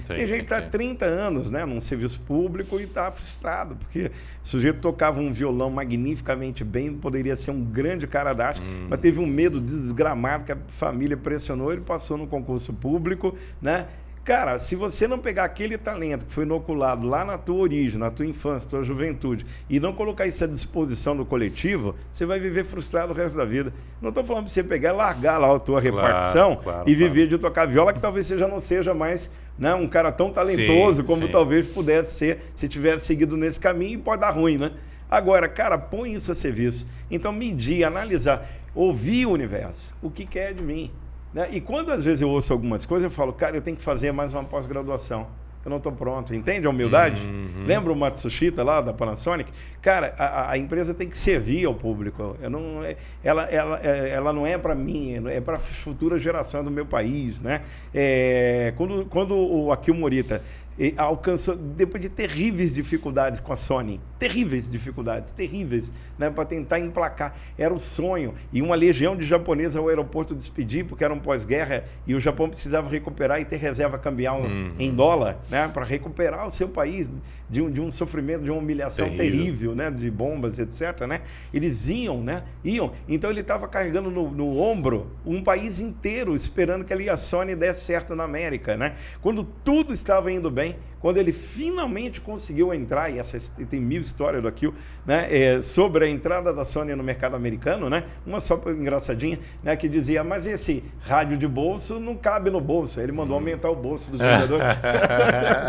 Tem gente que está há 30 anos, né, num serviço público e está frustrado, porque o sujeito tocava um violão magnificamente bem, poderia ser um grande cara da arte, mas teve um medo desgramado que a família pressionou, ele passou no concurso público, né? Cara, se você não pegar aquele talento que foi inoculado lá na tua origem, na tua infância, tua juventude, e não colocar isso à disposição do coletivo, você vai viver frustrado o resto da vida. Não estou falando para você pegar e largar lá a tua repartição e viver de tocar viola, que talvez você já não seja mais, né, um cara tão talentoso como talvez pudesse ser se tivesse seguido nesse caminho, e pode dar ruim, né? Agora, cara, põe isso a serviço. Então, medir, analisar, ouvir o universo. O que quer de mim? Né? E quando às vezes eu ouço algumas coisas, eu falo, cara, eu tenho que fazer mais uma pós-graduação. Eu não estou pronto. Entende a humildade? Lembra o Matsushita lá da Panasonic? Cara, a empresa tem que servir ao público. Ela não é para mim, é para a futura geração do meu país, né? Quando o Akio Morita alcançou, depois de terríveis dificuldades com a Sony, terríveis, né, para tentar emplacar, era o sonho, e uma legião de japoneses ao aeroporto despedir, porque era um pós-guerra, e o Japão precisava recuperar e ter reserva cambial em dólar, né, para recuperar o seu país de um sofrimento, de uma humilhação terrível, né, de bombas, etc., né? Eles iam, então ele estava carregando no ombro um país inteiro, esperando que a Sony desse certo na América, né? Quando tudo estava indo bem, quando ele finalmente conseguiu entrar, e tem 1000 histórias do Akio, né, sobre a entrada da Sony no mercado americano, né, uma só engraçadinha, né, que dizia, mas esse rádio de bolso não cabe no bolso. Ele mandou aumentar o bolso dos vendedores.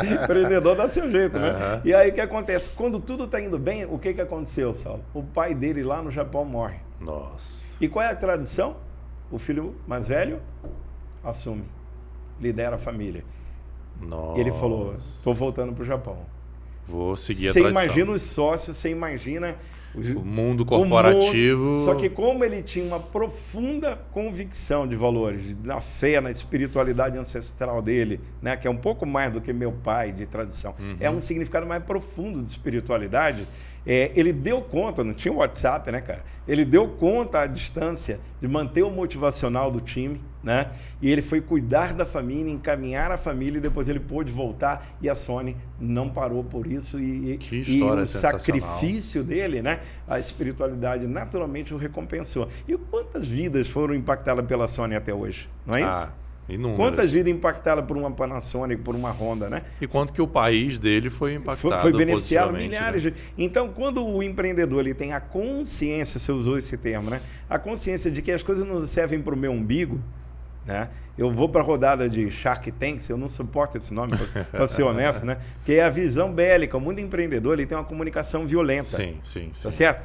O empreendedor dá seu jeito, né? E aí o que acontece? Quando tudo está indo bem, o que aconteceu, Saulo? O pai dele lá no Japão morre. Nossa. E qual é a tradição? O filho mais velho assume, lidera a família. Nossa. Ele falou, estou voltando para o Japão. Vou seguir a tradição. Você imagina os sócios, você imagina o mundo corporativo. Só que como ele tinha uma profunda convicção de valores, na fé, na espiritualidade ancestral dele, né, que é um pouco mais do que meu pai de tradição, é um significado mais profundo de espiritualidade. Ele deu conta, não tinha WhatsApp, né, cara? Ele deu conta à distância de manter o motivacional do time, né? E ele foi cuidar da família, encaminhar a família, e depois ele pôde voltar, e a Sony não parou por isso. Que história o sensacional. Sacrifício dele, né? A espiritualidade naturalmente o recompensou. E quantas vidas foram impactadas pela Sony até hoje? Não é isso? Inúmeras. Quantas vidas impactadas por uma Panasonic, por uma Honda, né? E quanto que o país dele foi impactado foi beneficiado positivamente, milhares, né? Então, quando o empreendedor ele tem a consciência, você usou esse termo, né? A consciência de que as coisas não servem para o meu umbigo, né? Eu vou para a rodada de Shark Tanks, eu não suporto esse nome, para ser honesto, né? Porque é a visão bélica. O mundo empreendedor ele tem uma comunicação violenta. Sim. Tá certo?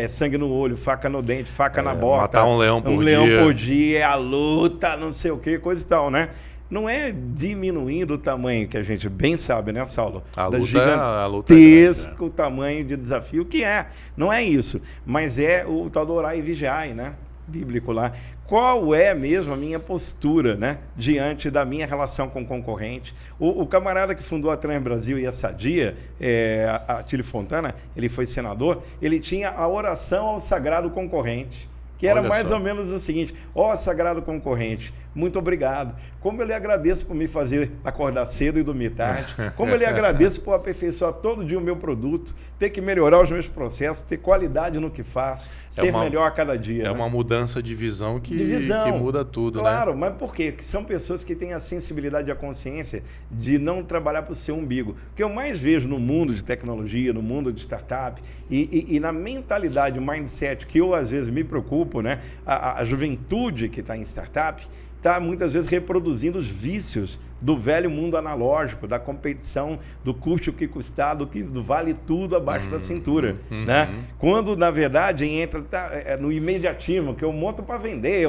Sangue no olho, faca no dente, faca na bota. Matar um leão por dia. Um leão por dia, é a luta, não sei o que, coisa e tal, né? Não é diminuindo o tamanho, que a gente bem sabe, né, Saulo? A luta gigantesco o tamanho de desafio, que é. Não é isso, mas é o tal do orar e vigiar, né? bíblico lá. Qual é mesmo a minha postura, né, diante da minha relação com o concorrente? O camarada que fundou a Trans Brasil e a Sadia, Atílio Fontana, ele foi senador, ele tinha a oração ao sagrado concorrente, que era mais ou menos o seguinte: ó sagrado concorrente, muito obrigado. Como eu lhe agradeço por me fazer acordar cedo e dormir tarde. Como eu lhe agradeço por aperfeiçoar todo dia o meu produto, ter que melhorar os meus processos, ter qualidade no que faço, ser melhor a cada dia. É, né? Uma mudança de visão que muda tudo, claro, né? Mas por quê? Porque são pessoas que têm a sensibilidade e a consciência de não trabalhar para o seu umbigo. O que eu mais vejo no mundo de tecnologia, no mundo de startup e na mentalidade, o mindset que eu às vezes me preocupo, né? A juventude que está em startup está muitas vezes reproduzindo os vícios do velho mundo analógico, da competição, do custe o que custar, do vale tudo abaixo da cintura. Né? Quando, na verdade, entra no imediatismo, que eu monto para vender,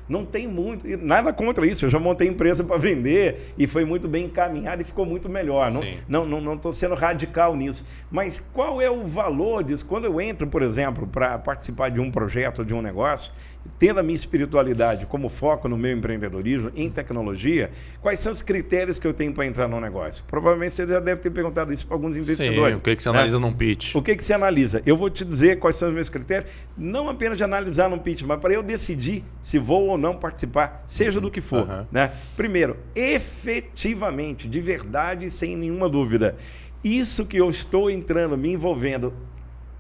não tem muito, nada contra isso, eu já montei empresa para vender e foi muito bem encaminhado e ficou muito melhor. Não estou sendo radical nisso. Mas qual é o valor disso? Quando eu entro, por exemplo, para participar de um projeto, de um negócio, tendo a minha espiritualidade como foco no meu empreendedorismo, em tecnologia, quais são os critérios que eu tenho para entrar no negócio? Provavelmente você já deve ter perguntado isso para alguns investidores. Sim, o que você analisa num pitch? O que você analisa? Eu vou te dizer quais são os meus critérios, não apenas de analisar num pitch, mas para eu decidir se vou ou não participar, seja do que for. Né? Primeiro, efetivamente, de verdade, sem nenhuma dúvida, isso que eu estou entrando, me envolvendo,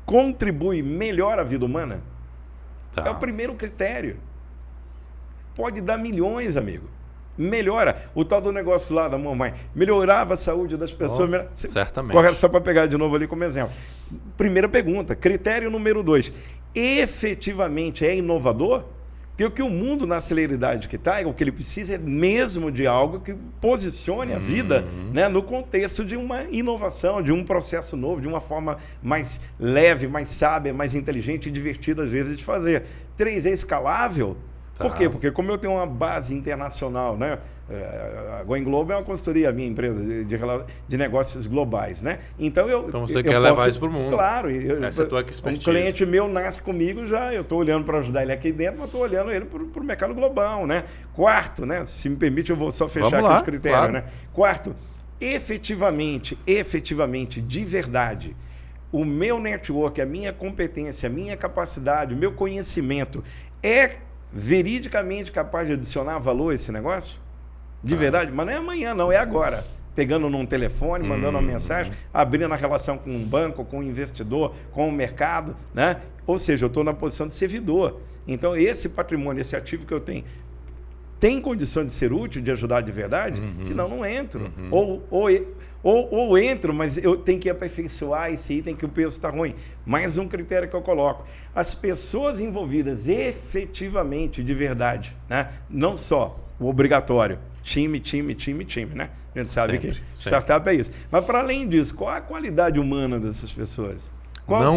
contribui, melhora a vida humana? É o primeiro critério. Pode dar milhões, amigo. Melhora. O tal do negócio lá da mamãe melhorava a saúde das pessoas. Certamente. Correto, só para pegar de novo ali como exemplo. Primeira pergunta. Critério número 2. Efetivamente é inovador? Porque o que o mundo, na celeridade que está, o que ele precisa é mesmo de algo que posicione a vida, né, no contexto de uma inovação, de um processo novo, de uma forma mais leve, mais sábia, mais inteligente e divertida, às vezes, de fazer. 3, é escalável? Por quê? Porque como eu tenho uma base internacional, né? A Going Global é uma consultoria, a minha empresa de negócios globais, né? Então você quer levar isso para o mundo. Claro. Essa é a tua expertise. Um cliente meu nasce comigo eu estou olhando para ajudar ele aqui dentro, mas estou olhando ele para o mercado global, né? Quarto, né? Se me permite, eu vou só fechar aqui os critérios, claro. Né? Quarto, efetivamente, de verdade, o meu network, a minha competência, a minha capacidade, o meu conhecimento é veridicamente capaz de adicionar valor a esse negócio? De verdade? Mas não é amanhã, não, é agora. Pegando num telefone, mandando uma mensagem, abrindo a relação com um banco, com um investidor, com o mercado, né? Ou seja, eu estou na posição de servidor. Então, esse patrimônio, esse ativo que eu tenho, tem condição de ser útil, de ajudar de verdade? Senão, não entro. Ou entro, mas eu tenho que aperfeiçoar esse item que o preço está ruim. Mais um critério que eu coloco. As pessoas envolvidas efetivamente, de verdade, né? Não só o obrigatório, time, né? A gente sabe que startup é isso. Mas, para além disso, qual a qualidade humana dessas pessoas?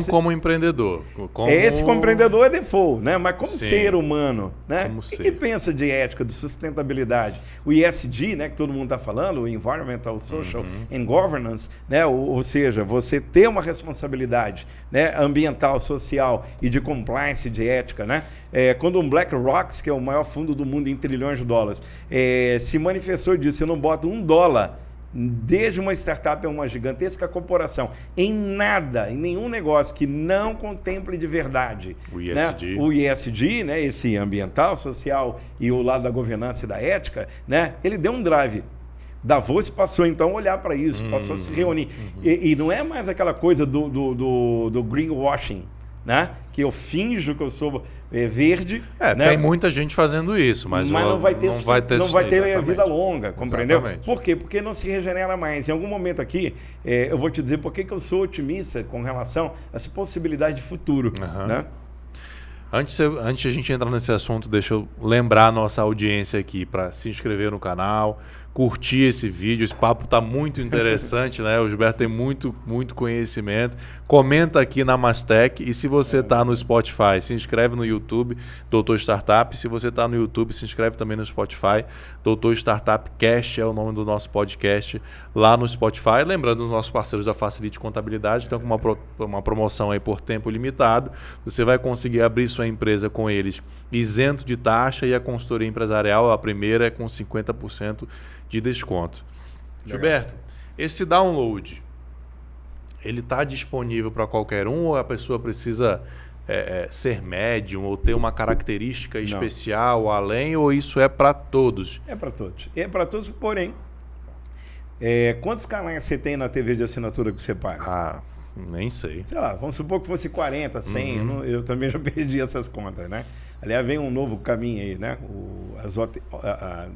Como empreendedor. Esse como empreendedor é default, né? Mas como ser humano, né? Como o que pensa de ética, de sustentabilidade? O ESG, né, que todo mundo está falando, o Environmental, Social and Governance, né? Ou seja, você ter uma responsabilidade, né, ambiental, social e de compliance, de ética, né? Quando um BlackRock, que é o maior fundo do mundo em trilhões de dólares, se manifestou e disse: eu não boto $1 desde uma startup a uma gigantesca corporação, em nada, em nenhum negócio que não contemple de verdade o ESG, né? O ESG, né? Esse ambiental, social e o lado da governança e da ética, né? Ele deu um drive. Davos passou então a olhar para isso, passou a se reunir. E não é mais aquela coisa do greenwashing, né? Que eu finjo que eu sou verde. Né? Tem muita gente fazendo isso, mas não vai ter vida longa, compreendeu? Exatamente. Por quê? Porque não se regenera mais. Em algum momento aqui, eu vou te dizer por que eu sou otimista com relação a essa possibilidade de futuro. Né? Antes de a gente entrar nesse assunto, deixa eu lembrar a nossa audiência aqui para se inscrever no canal, curtir esse vídeo. Esse papo está muito interessante, né? O Gilberto tem muito conhecimento. Comenta aqui na Mastec. E se você está no Spotify, se inscreve no YouTube, Doutor Startup. Se você está no YouTube, se inscreve também no Spotify. Doutor Startup Cast é o nome do nosso podcast lá no Spotify. Lembrando os nossos parceiros da Facilite Contabilidade, estão com uma promoção aí por tempo limitado. Você vai conseguir abrir sua empresa com eles isento de taxa, e a consultoria empresarial, a primeira, é com 50% de desconto. Legal. Gilberto, esse download, ele está disponível para qualquer um, ou a pessoa precisa ser médium ou ter uma característica especial além, ou isso é para todos? É para todos. É para todos, porém, quantos canais você tem na TV de assinatura que você paga? Nem sei. Sei lá, vamos supor que fosse 40, 100, eu também já perdi essas contas, né? Aliás, vem um novo caminho aí, né?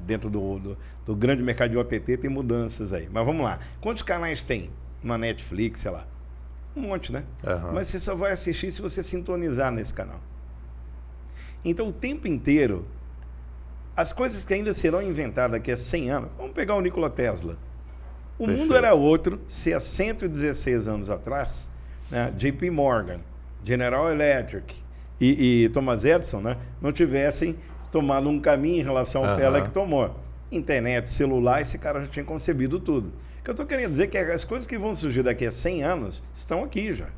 Dentro do grande mercado de OTT tem mudanças aí. Mas vamos lá. Quantos canais tem na Netflix, sei lá? Um monte, né? Mas você só vai assistir se você sintonizar nesse canal. Então, o tempo inteiro, as coisas que ainda serão inventadas daqui a 100 anos... Vamos pegar o Nikola Tesla. O mundo era outro se há 116 anos atrás, né, JP Morgan, General Electric e Thomas Edison, né, não tivessem tomado um caminho em relação ao tela que tomou. Internet, celular, esse cara já tinha concebido tudo. O que eu estou querendo dizer é que as coisas que vão surgir daqui a 100 anos estão aqui já.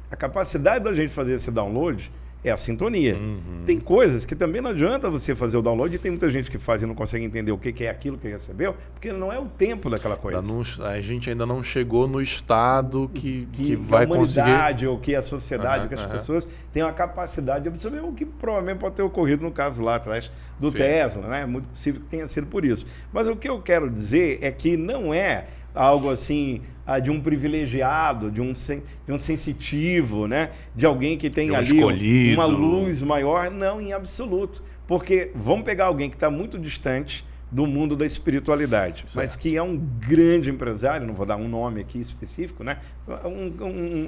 A capacidade da gente fazer esse download é a sintonia. Tem coisas que também não adianta você fazer o download, e tem muita gente que faz e não consegue entender o que é aquilo que recebeu, porque não é o tempo daquela coisa. A gente ainda não chegou no estado que vai conseguir... a humanidade, ou que a sociedade, que as pessoas têm a capacidade de absorver, o que provavelmente pode ter ocorrido no caso lá atrás do Tesla, né? É muito possível que tenha sido por isso. Mas o que eu quero dizer é que não é algo assim de um privilegiado, de um sensitivo, né? De alguém que tem ali uma luz maior. Não, em absoluto. Porque vamos pegar alguém que está muito distante do mundo da espiritualidade, mas que é um grande empresário, não vou dar um nome aqui específico, né?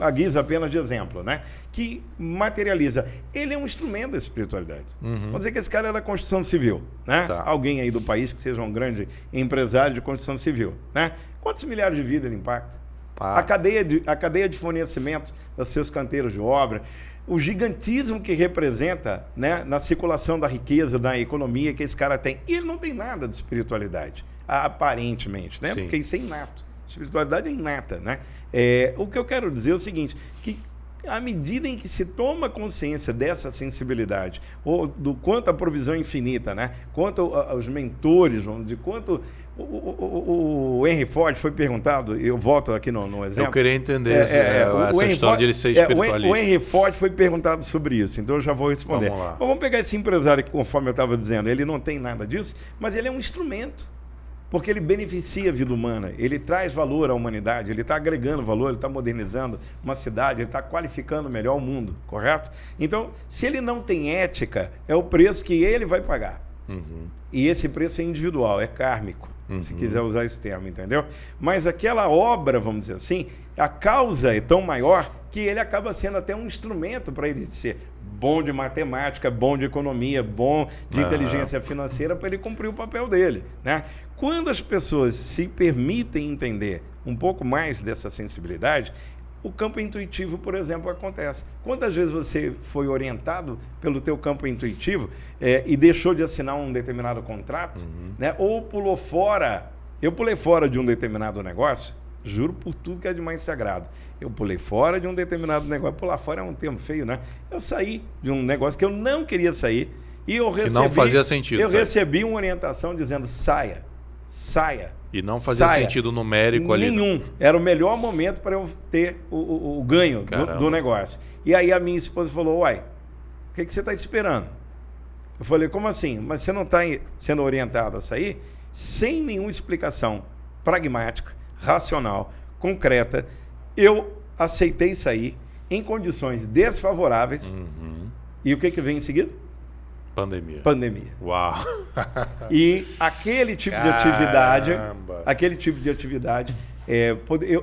A guisa apenas de exemplo, né? Que materializa. Ele é um instrumento da espiritualidade. Vamos dizer que esse cara é da construção civil, né? Alguém aí do país que seja um grande empresário de construção civil, né? Quantos milhares de vidas ele impacta? A cadeia de fornecimento dos seus canteiros de obra, o gigantismo que representa, né, na circulação da riqueza, da economia que esse cara tem. E ele não tem nada de espiritualidade, aparentemente, né? Porque isso é inato. Espiritualidade é inata, né? O que eu quero dizer é o seguinte, que à medida em que se toma consciência dessa sensibilidade, ou do quanto a provisão é infinita, né? Quanto aos mentores, de quanto... O Henry Ford foi perguntado, eu volto aqui no exemplo. Eu queria entender essa história de ele ser espiritualista. O Henry Ford foi perguntado sobre isso, então eu já vou responder. Vamos lá. Vamos pegar esse empresário que, conforme eu estava dizendo, ele não tem nada disso, mas ele é um instrumento, porque ele beneficia a vida humana, ele traz valor à humanidade, ele está agregando valor, ele está modernizando uma cidade, ele está qualificando melhor o mundo, correto? Então, se ele não tem ética, é o preço que ele vai pagar. E esse preço é individual, é kármico. Se quiser usar esse termo, entendeu? Mas aquela obra, vamos dizer assim, a causa é tão maior que ele acaba sendo até um instrumento para ele ser bom de matemática, bom de economia, bom de inteligência financeira, para ele cumprir o papel dele, né? Quando as pessoas se permitem entender um pouco mais dessa sensibilidade, o campo intuitivo, por exemplo, acontece. Quantas vezes você foi orientado pelo teu campo intuitivo e deixou de assinar um determinado contrato, né? Ou pulou fora? Eu pulei fora de um determinado negócio, juro por tudo que é de mais sagrado. Eu pulei fora de um determinado negócio. Pular fora é um termo feio, né? Eu saí de um negócio que eu não queria sair e eu recebi... Que não fazia sentido. Eu recebi uma orientação dizendo, saia. E não fazia sentido numérico ali? Nenhum. Era o melhor momento para eu ter o ganho do negócio. E aí a minha esposa falou, uai, o que você está esperando? Eu falei, como assim? Mas você não está sendo orientado a sair? Sem nenhuma explicação pragmática, racional, concreta, eu aceitei sair em condições desfavoráveis. E o que vem em seguida? Pandemia. Uau! E aquele tipo de atividade,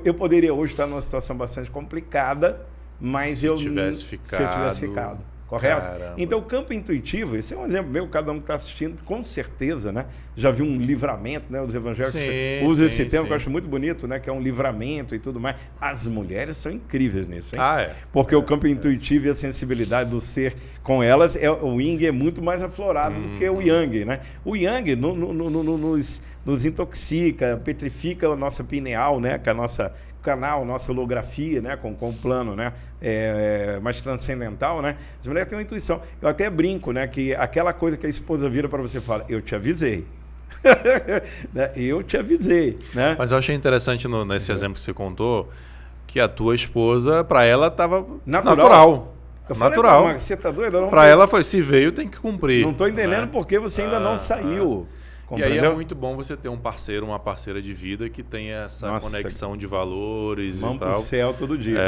eu poderia hoje estar numa situação bastante complicada, mas se eu tivesse ficado. correto? Caramba. Então, o campo intuitivo, esse é um exemplo meu, cada um que está assistindo, com certeza, né? Já viu um livramento, né? Os evangélicos usam esse termo que eu acho muito bonito, né? Que é um livramento e tudo mais. As mulheres são incríveis nisso, hein? Porque o campo intuitivo e a sensibilidade do ser com elas, o yin é muito mais aflorado do que o yang, né? O yang nos intoxica, petrifica a nossa pineal, né? Com a nossa canal, nossa holografia, né, com o plano, né, mais transcendental, né, as mulheres têm uma intuição. Eu até brinco, né, que aquela coisa que a esposa vira para você e fala, eu te avisei. Eu te avisei, né? Mas eu achei interessante nesse exemplo que você contou, que a tua esposa, para ela, estava natural. Natural. Mas você tá doido? Para ela foi, se veio, tem que cumprir. Não estou entendendo porque você ainda não saiu. E aí é muito bom você ter um parceiro, uma parceira de vida que tenha essa conexão de valores e tal. Vamos pro céu todo dia.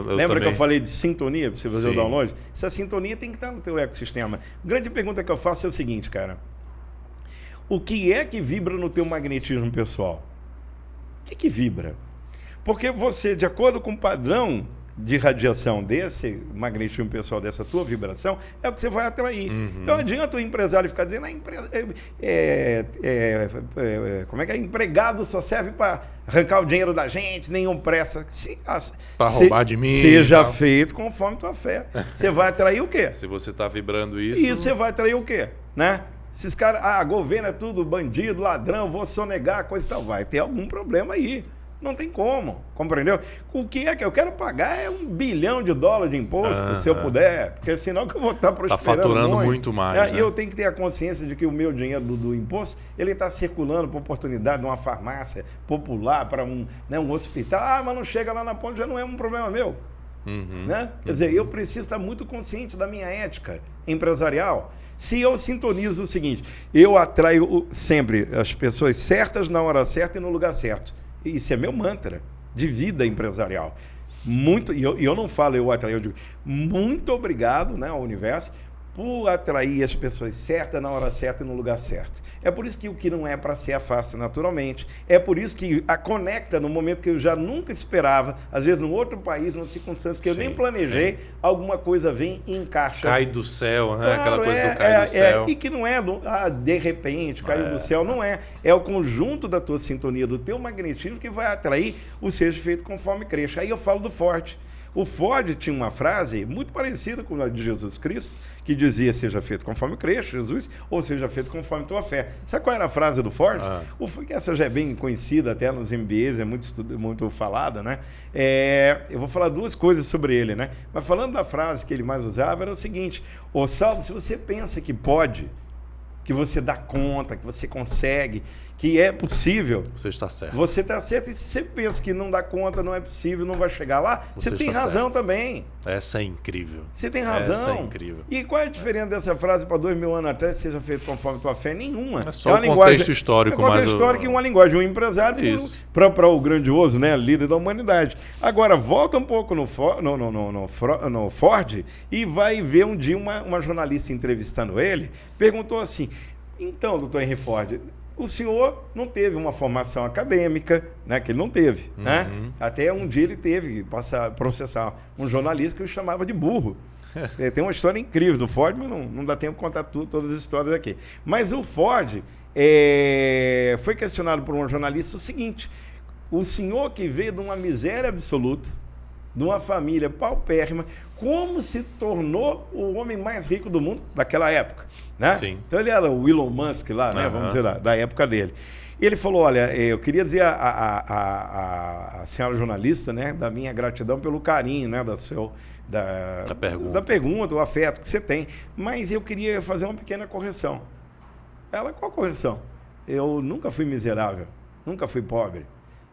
Lembra que eu falei de sintonia, para você fazer o download? Essa sintonia tem que estar no teu ecossistema. A grande pergunta que eu faço é o seguinte, cara. O que é que vibra no teu magnetismo pessoal? O que vibra? Porque você, de acordo com o padrão de radiação desse magnetismo pessoal, dessa tua vibração, é o que você vai atrair. Então, adianta o empresário ficar dizendo como é que é? Empregado só serve para arrancar o dinheiro da gente, nenhum presta. Para roubar de mim. Seja feito conforme tua fé. Você vai atrair o quê? Se você está vibrando isso... E você vai atrair o quê? Né? Esses caras, governo é tudo bandido, ladrão, vou sonegar, coisa e tal. Vai ter algum problema aí. Não tem como, compreendeu? O que é que eu quero pagar é $1 bilhão de imposto, se eu puder, porque senão que eu vou estar prosperando. Está faturando muito mais. Né? E eu tenho que ter a consciência de que o meu dinheiro do imposto, ele está circulando para oportunidade de uma farmácia popular, para um hospital. Mas não chega lá na ponta, já não é um problema meu. Né? Quer dizer, eu preciso estar muito consciente da minha ética empresarial. Se eu sintonizo o seguinte, eu atraio sempre as pessoas certas na hora certa e no lugar certo. Isso é meu mantra de vida empresarial. E eu não falo eu atraio, eu digo muito obrigado, né, ao universo por atrair as pessoas certas na hora certa e no lugar certo. É por isso que o que não é para ser afasta naturalmente. É por isso que a conecta no momento que eu já nunca esperava, às vezes num outro país, numa circunstância que eu nem planejei, alguma coisa vem e encaixa. Cai do céu, né? Claro, aquela coisa do cai do céu. E que não é de repente, caiu do céu, não é. É o conjunto da tua sintonia, do teu magnetismo que vai atrair o seja feito conforme cresça. Aí eu falo do Ford. O Ford tinha uma frase muito parecida com a de Jesus Cristo, que dizia, seja feito conforme cresça, Jesus, ou seja feito conforme tua fé. Sabe qual era a frase do Ford? Essa já é bem conhecida até nos MBAs, é muito falada, né? Eu vou falar duas coisas sobre ele, né? Mas falando da frase que ele mais usava, era o seguinte, Saulo, se você pensa que pode, que você dá conta, que você consegue, que é possível. Você está certo. Você está certo. E se você pensa que não dá conta, não é possível, não vai chegar lá, você tem razão também. Essa é incrível. Você tem razão. Essa é incrível. E qual é a diferença dessa frase para 2000 anos atrás, seja feito conforme tua fé? Nenhuma. É só o contexto histórico. É o contexto histórico e uma linguagem. Um empresário para o grandioso, né, líder da humanidade. Agora, volta um pouco no Ford e vai ver um dia uma jornalista entrevistando ele, perguntou assim, então, doutor Henry Ford, o senhor não teve uma formação acadêmica, né, que ele não teve, né? Até um dia ele teve que processar um jornalista que o chamava de burro. Tem uma história incrível do Ford, mas não dá tempo de contar todas as histórias aqui. Mas o Ford foi questionado por um jornalista o seguinte, o senhor que veio de uma miséria absoluta, de uma família paupérrima, como se tornou o homem mais rico do mundo daquela época, né? Sim. Então ele era o Elon Musk lá, né? Vamos dizer, da época dele. E ele falou, olha, eu queria dizer a senhora jornalista, né, da minha gratidão pelo carinho, né, da pergunta, o afeto que você tem, mas eu queria fazer uma pequena correção. Ela, qual correção? Eu nunca fui miserável, nunca fui pobre.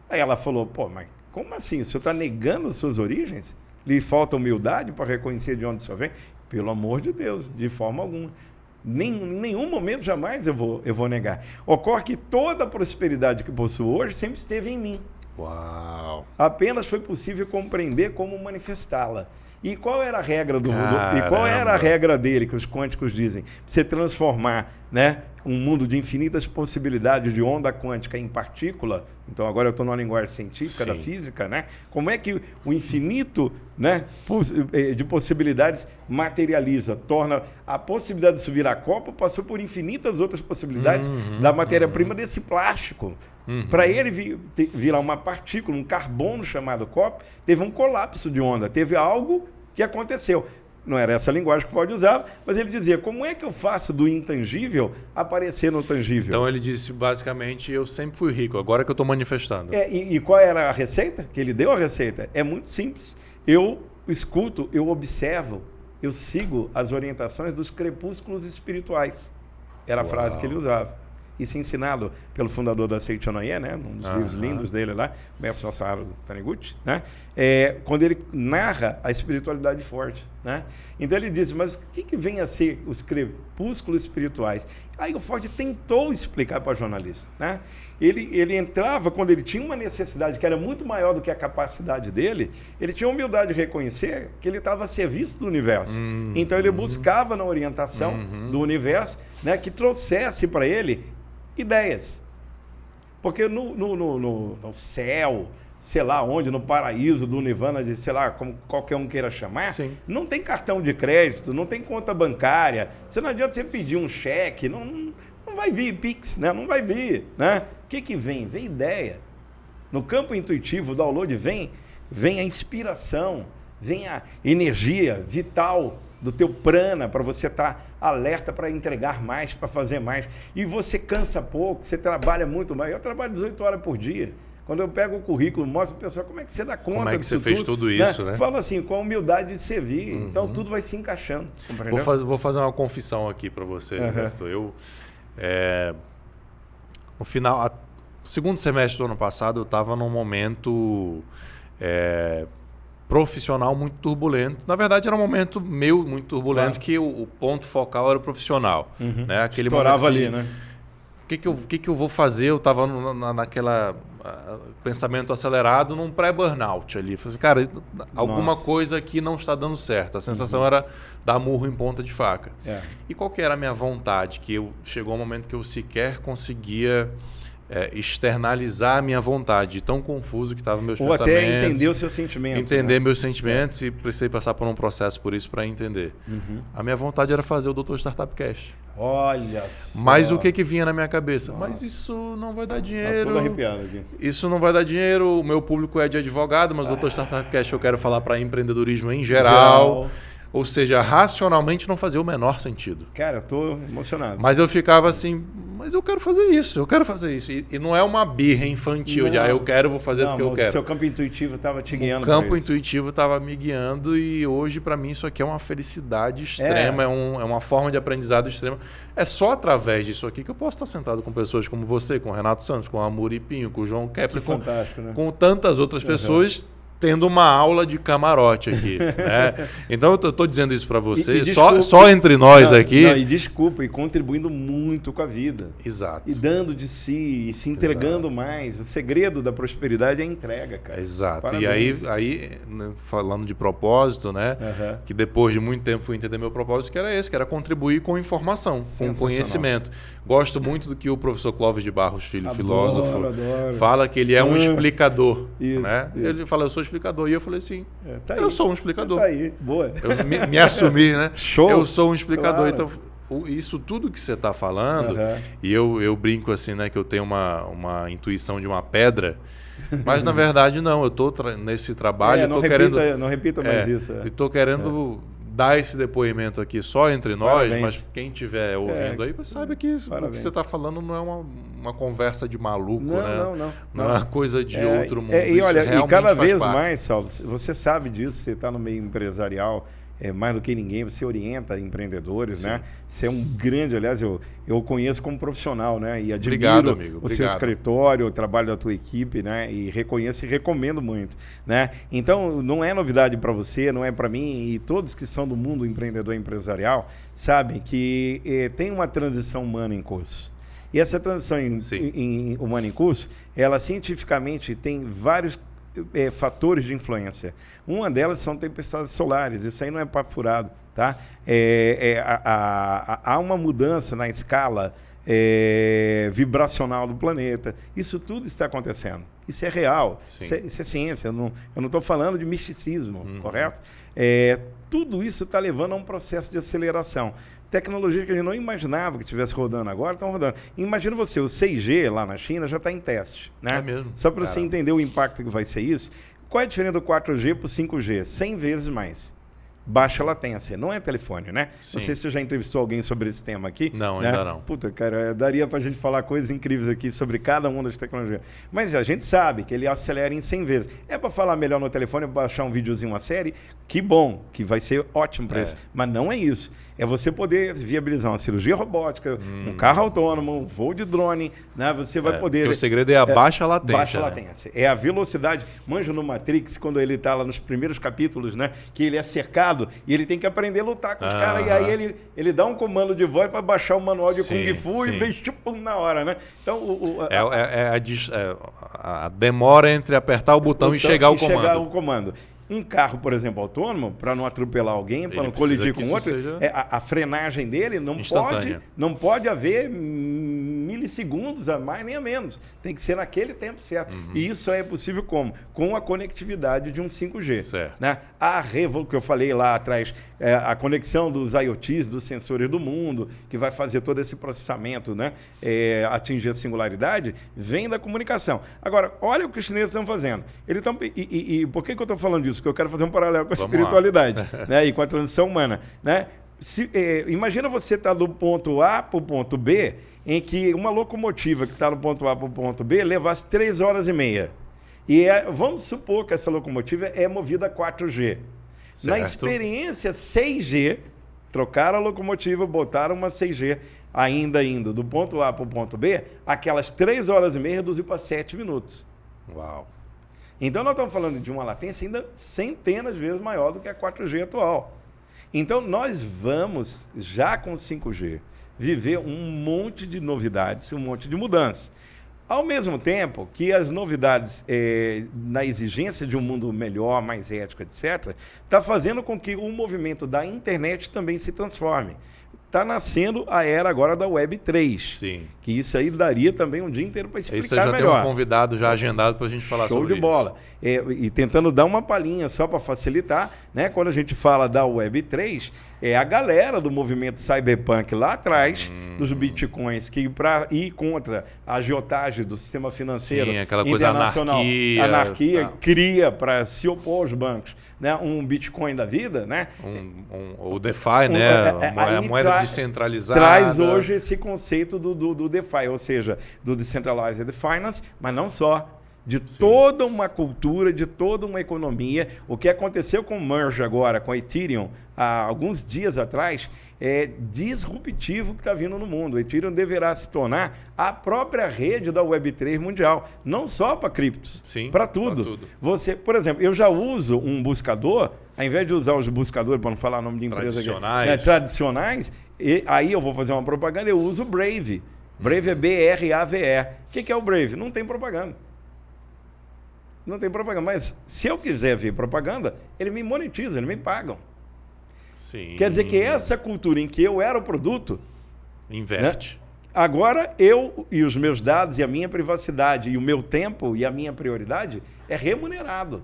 Aí ela falou, pô, mas como assim? O senhor está negando as suas origens? Lhe falta humildade para reconhecer de onde o senhor vem? Pelo amor de Deus, de forma alguma. Em nenhum momento, jamais eu vou negar. Ocorre que toda a prosperidade que possuo hoje sempre esteve em mim. Uau! Apenas foi possível compreender como manifestá-la. E qual era a regra Caramba. e qual era a regra dele, que os quânticos dizem? Você transformar, né, um mundo de infinitas possibilidades de onda quântica em partícula. Então agora eu estou numa linguagem científica da física, né? Como é que o infinito, né, de possibilidades materializa, torna a possibilidade de isso virar copo, passou por infinitas outras possibilidades da matéria-prima desse plástico. Para ele virar uma partícula, um carbono chamado copo, teve um colapso de onda, teve algo que aconteceu. Não era essa linguagem que o Ford usava, mas ele dizia, como é que eu faço do intangível aparecer no tangível? Então ele disse, basicamente, eu sempre fui rico, agora que eu estou manifestando. E qual era a receita? Que ele deu a receita? É muito simples. Eu escuto, eu observo, eu sigo as orientações dos crepúsculos espirituais. Era a frase que ele usava. Isso ensinado pelo fundador da Seichonoye, né? Um dos livros lindos dele lá, o mestre Masaharu Taniguchi, né? Quando ele narra a espiritualidade forte, né? Então ele diz, mas o que vem a ser os crepúsculos espirituais? Aí o Ford tentou explicar para o jornalista, né? Ele entrava quando ele tinha uma necessidade que era muito maior do que a capacidade dele, ele tinha a humildade de reconhecer que ele estava a serviço do universo. Então ele buscava na orientação do universo, né, que trouxesse para ele ideias. Porque no céu, sei lá onde, no paraíso do Nirvana, sei lá, como qualquer um queira chamar, não tem cartão de crédito, não tem conta bancária. Você não adianta você pedir um cheque, não vai vir Pix, né? Não vai vir, né? O que vem? Vem ideia. No campo intuitivo, o download vem a inspiração, vem a energia vital do teu prana para você estar alerta para entregar mais, para fazer mais. E você cansa pouco, você trabalha muito mais. Eu trabalho 18 horas por dia. Quando eu pego o currículo, mostro para o pessoal como é que você dá conta disso. Como é que você fez tudo isso, né? Fala assim, com a humildade de servir. Então tudo vai se encaixando. Vou fazer uma confissão aqui para você, Roberto. Eu, no final, segundo semestre do ano passado, eu estava num momento profissional muito turbulento. Na verdade, era um momento meu muito turbulento, que o ponto focal era o profissional. Né? Aquele estourava momento, assim, ali, né? O que eu vou fazer? Eu estava naquela pensamento acelerado, num pré-burnout ali. Falei assim, cara, alguma coisa aqui não está dando certo. A sensação era dar murro em ponta de faca. E qual que era a minha vontade? Que chegou um momento que eu sequer conseguia externalizar a minha vontade, tão confuso que estavam meus pensamentos. Ou até entender os seus sentimentos. Entender meus sentimentos, e precisei passar por um processo por isso para entender. A minha vontade era fazer o Dr. Startup Cash. Olha só. Mas o que vinha na minha cabeça? Mas isso não vai dar dinheiro. Tô arrepiado aqui. Isso não vai dar dinheiro. O meu público é de advogado, mas o Dr. Startup Cash eu quero falar para empreendedorismo em geral. Ou seja, racionalmente não fazia o menor sentido. Cara, eu tô emocionado. Mas eu ficava assim, mas eu quero fazer isso, eu quero fazer isso. E não é uma birra infantil de eu quero, vou fazer porque eu quero. O seu campo intuitivo estava te guiando. O campo intuitivo estava me guiando, e hoje para mim isso aqui é uma felicidade extrema, é uma forma de aprendizado extrema. É só através disso aqui que eu posso estar sentado com pessoas como você, com o Renato Santos, com o Amuri Pinho, com o João Kepler, com tantas outras pessoas, tendo uma aula de camarote aqui. Né? Então eu estou dizendo isso para você, só entre nós aqui. E desculpa, e contribuindo muito com a vida. Exato. E dando de si, e se entregando mais. O segredo da prosperidade é a entrega, cara. Exato. Parabéns. E aí né, falando de propósito, né? Que depois de muito tempo fui entender meu propósito, que era esse, que era contribuir com informação, com conhecimento. Gosto muito do que o professor Clóvis de Barros Filho, filósofo, fala, que ele é um explicador. Isso, né? Ele fala, eu sou explicador. E eu falei assim, eu sou um explicador. Tá aí, boa. Eu me assumi, né? Show. Eu sou um explicador. Claro. Então, isso tudo que você está falando, e eu brinco assim, né, que eu tenho uma intuição de uma pedra, mas na verdade não, eu estou nesse trabalho, não repita mais isso. Estou querendo dar esse depoimento aqui só entre nós, mas quem estiver ouvindo aí, sabe que o que você está falando não é uma conversa de maluco, né? Não é uma coisa de outro mundo. E olha, e cada vez mais, Saulo, você sabe disso, você está no meio empresarial, mais do que ninguém, você orienta empreendedores, né? Você é um grande, aliás, eu conheço como profissional, né? E admiro o seu escritório, o trabalho da tua equipe, né? E reconheço e recomendo muito, né? Então, não é novidade para você, não é para mim, e todos que são do mundo empreendedor empresarial sabem que tem uma transição humana em curso. E essa transição em humano em curso, ela cientificamente tem vários fatores de influência. Uma delas são tempestades solares, isso aí não é papo furado, tá? Há uma mudança na escala vibracional do planeta. Isso tudo está acontecendo. Isso é real, isso é ciência. Eu não estou falando de misticismo, correto? Tudo isso está levando a um processo de aceleração. Tecnologia que a gente não imaginava que estivesse rodando agora, estão rodando. Imagina você, o 6G lá na China já está em teste. Né? É mesmo? Só para você entender o impacto que vai ser isso. Qual é a diferença do 4G para o 5G? 100 vezes mais. Baixa latência, não é telefone, né? Sim. Não sei se você já entrevistou alguém sobre esse tema aqui. Não, né? ainda não. Puta, cara, daria pra gente falar coisas incríveis aqui sobre cada uma das tecnologias. Mas a gente sabe que ele acelera em 100 vezes. É pra falar melhor no telefone, baixar um videozinho, uma série, que bom, que vai ser ótimo pra isso. Mas não é isso. É você poder viabilizar uma cirurgia robótica, um carro autônomo, um voo de drone, né? Você vai poder... O segredo é a baixa latência. Baixa latência. É a velocidade. Manja no Matrix, quando ele está lá nos primeiros capítulos, né? Que ele é cercado e ele tem que aprender a lutar com os caras. E aí ele dá um comando de voz para baixar o manual de Kung Fu e vem tipo na hora, né? Então, a demora entre apertar o botão e chegar o comando. Um carro, por exemplo, autônomo, para não atropelar alguém, para não colidir com outro, a frenagem dele não pode haver milissegundos a mais nem a menos. Tem que ser naquele tempo certo. E isso é possível como? Com a conectividade de um 5G. Certo. Né? Que eu falei lá atrás, a conexão dos IoTs, dos sensores do mundo, que vai fazer todo esse processamento, né? Atingir a singularidade, vem da comunicação. Agora, olha o que os chineses estão fazendo. E por que eu estou falando disso? Porque eu quero fazer um paralelo com a espiritualidade né? E com a transição humana. Né? Imagina você estar do ponto A para o ponto B, em que uma locomotiva que está no ponto A para o ponto B levasse 3 horas e meia. E vamos supor que essa locomotiva é movida a 4G. Certo. Na experiência 6G, trocaram a locomotiva, botaram uma 6G, ainda indo do ponto A para o ponto B, aquelas 3 horas e meia reduziu para 7 minutos. Uau! Então, nós estamos falando de uma latência ainda centenas de vezes maior do que a 4G atual. Então, nós vamos, já com o 5G, viver um monte de novidades, um monte de mudanças. Ao mesmo tempo que as novidades na exigência de um mundo melhor, mais ético, etc., está fazendo com que o movimento da internet também se transforme. Está nascendo a era agora da Web 3. Sim. Que isso aí daria também um dia inteiro para explicar isso já melhor. Tem um convidado já agendado para a gente falar sobre isso. Show de bola. E tentando dar uma palhinha só para facilitar, né? Quando a gente fala da Web 3, é a galera do movimento cyberpunk lá atrás, dos bitcoins, que para ir contra a agiotagem do sistema financeiro aquela coisa internacional, anarquia cria para se opor aos bancos, né? Um bitcoin da vida, né? O DeFi, né? A moeda descentralizada. Traz hoje esse conceito do DeFi, ou seja, do Decentralized Finance, mas não só. De toda uma cultura, de toda uma economia. O que aconteceu com o Merge agora, com a Ethereum, há alguns dias atrás, é disruptivo que está vindo no mundo. O Ethereum deverá se tornar a própria rede da Web3 mundial, não só para criptos, para tudo. Você, por exemplo, eu já uso um buscador, ao invés de usar os buscadores, para não falar o nome de empresa tradicionais, aí eu vou fazer uma propaganda, eu uso o Brave. Brave é B-R-A-V-E. O que é o Brave? Não tem propaganda. Não tem propaganda, mas se eu quiser ver propaganda, ele me monetiza, eles me pagam. Sim. Quer dizer que essa cultura em que eu era o produto... Inverte. Né? Agora eu e os meus dados e a minha privacidade e o meu tempo e a minha prioridade é remunerado.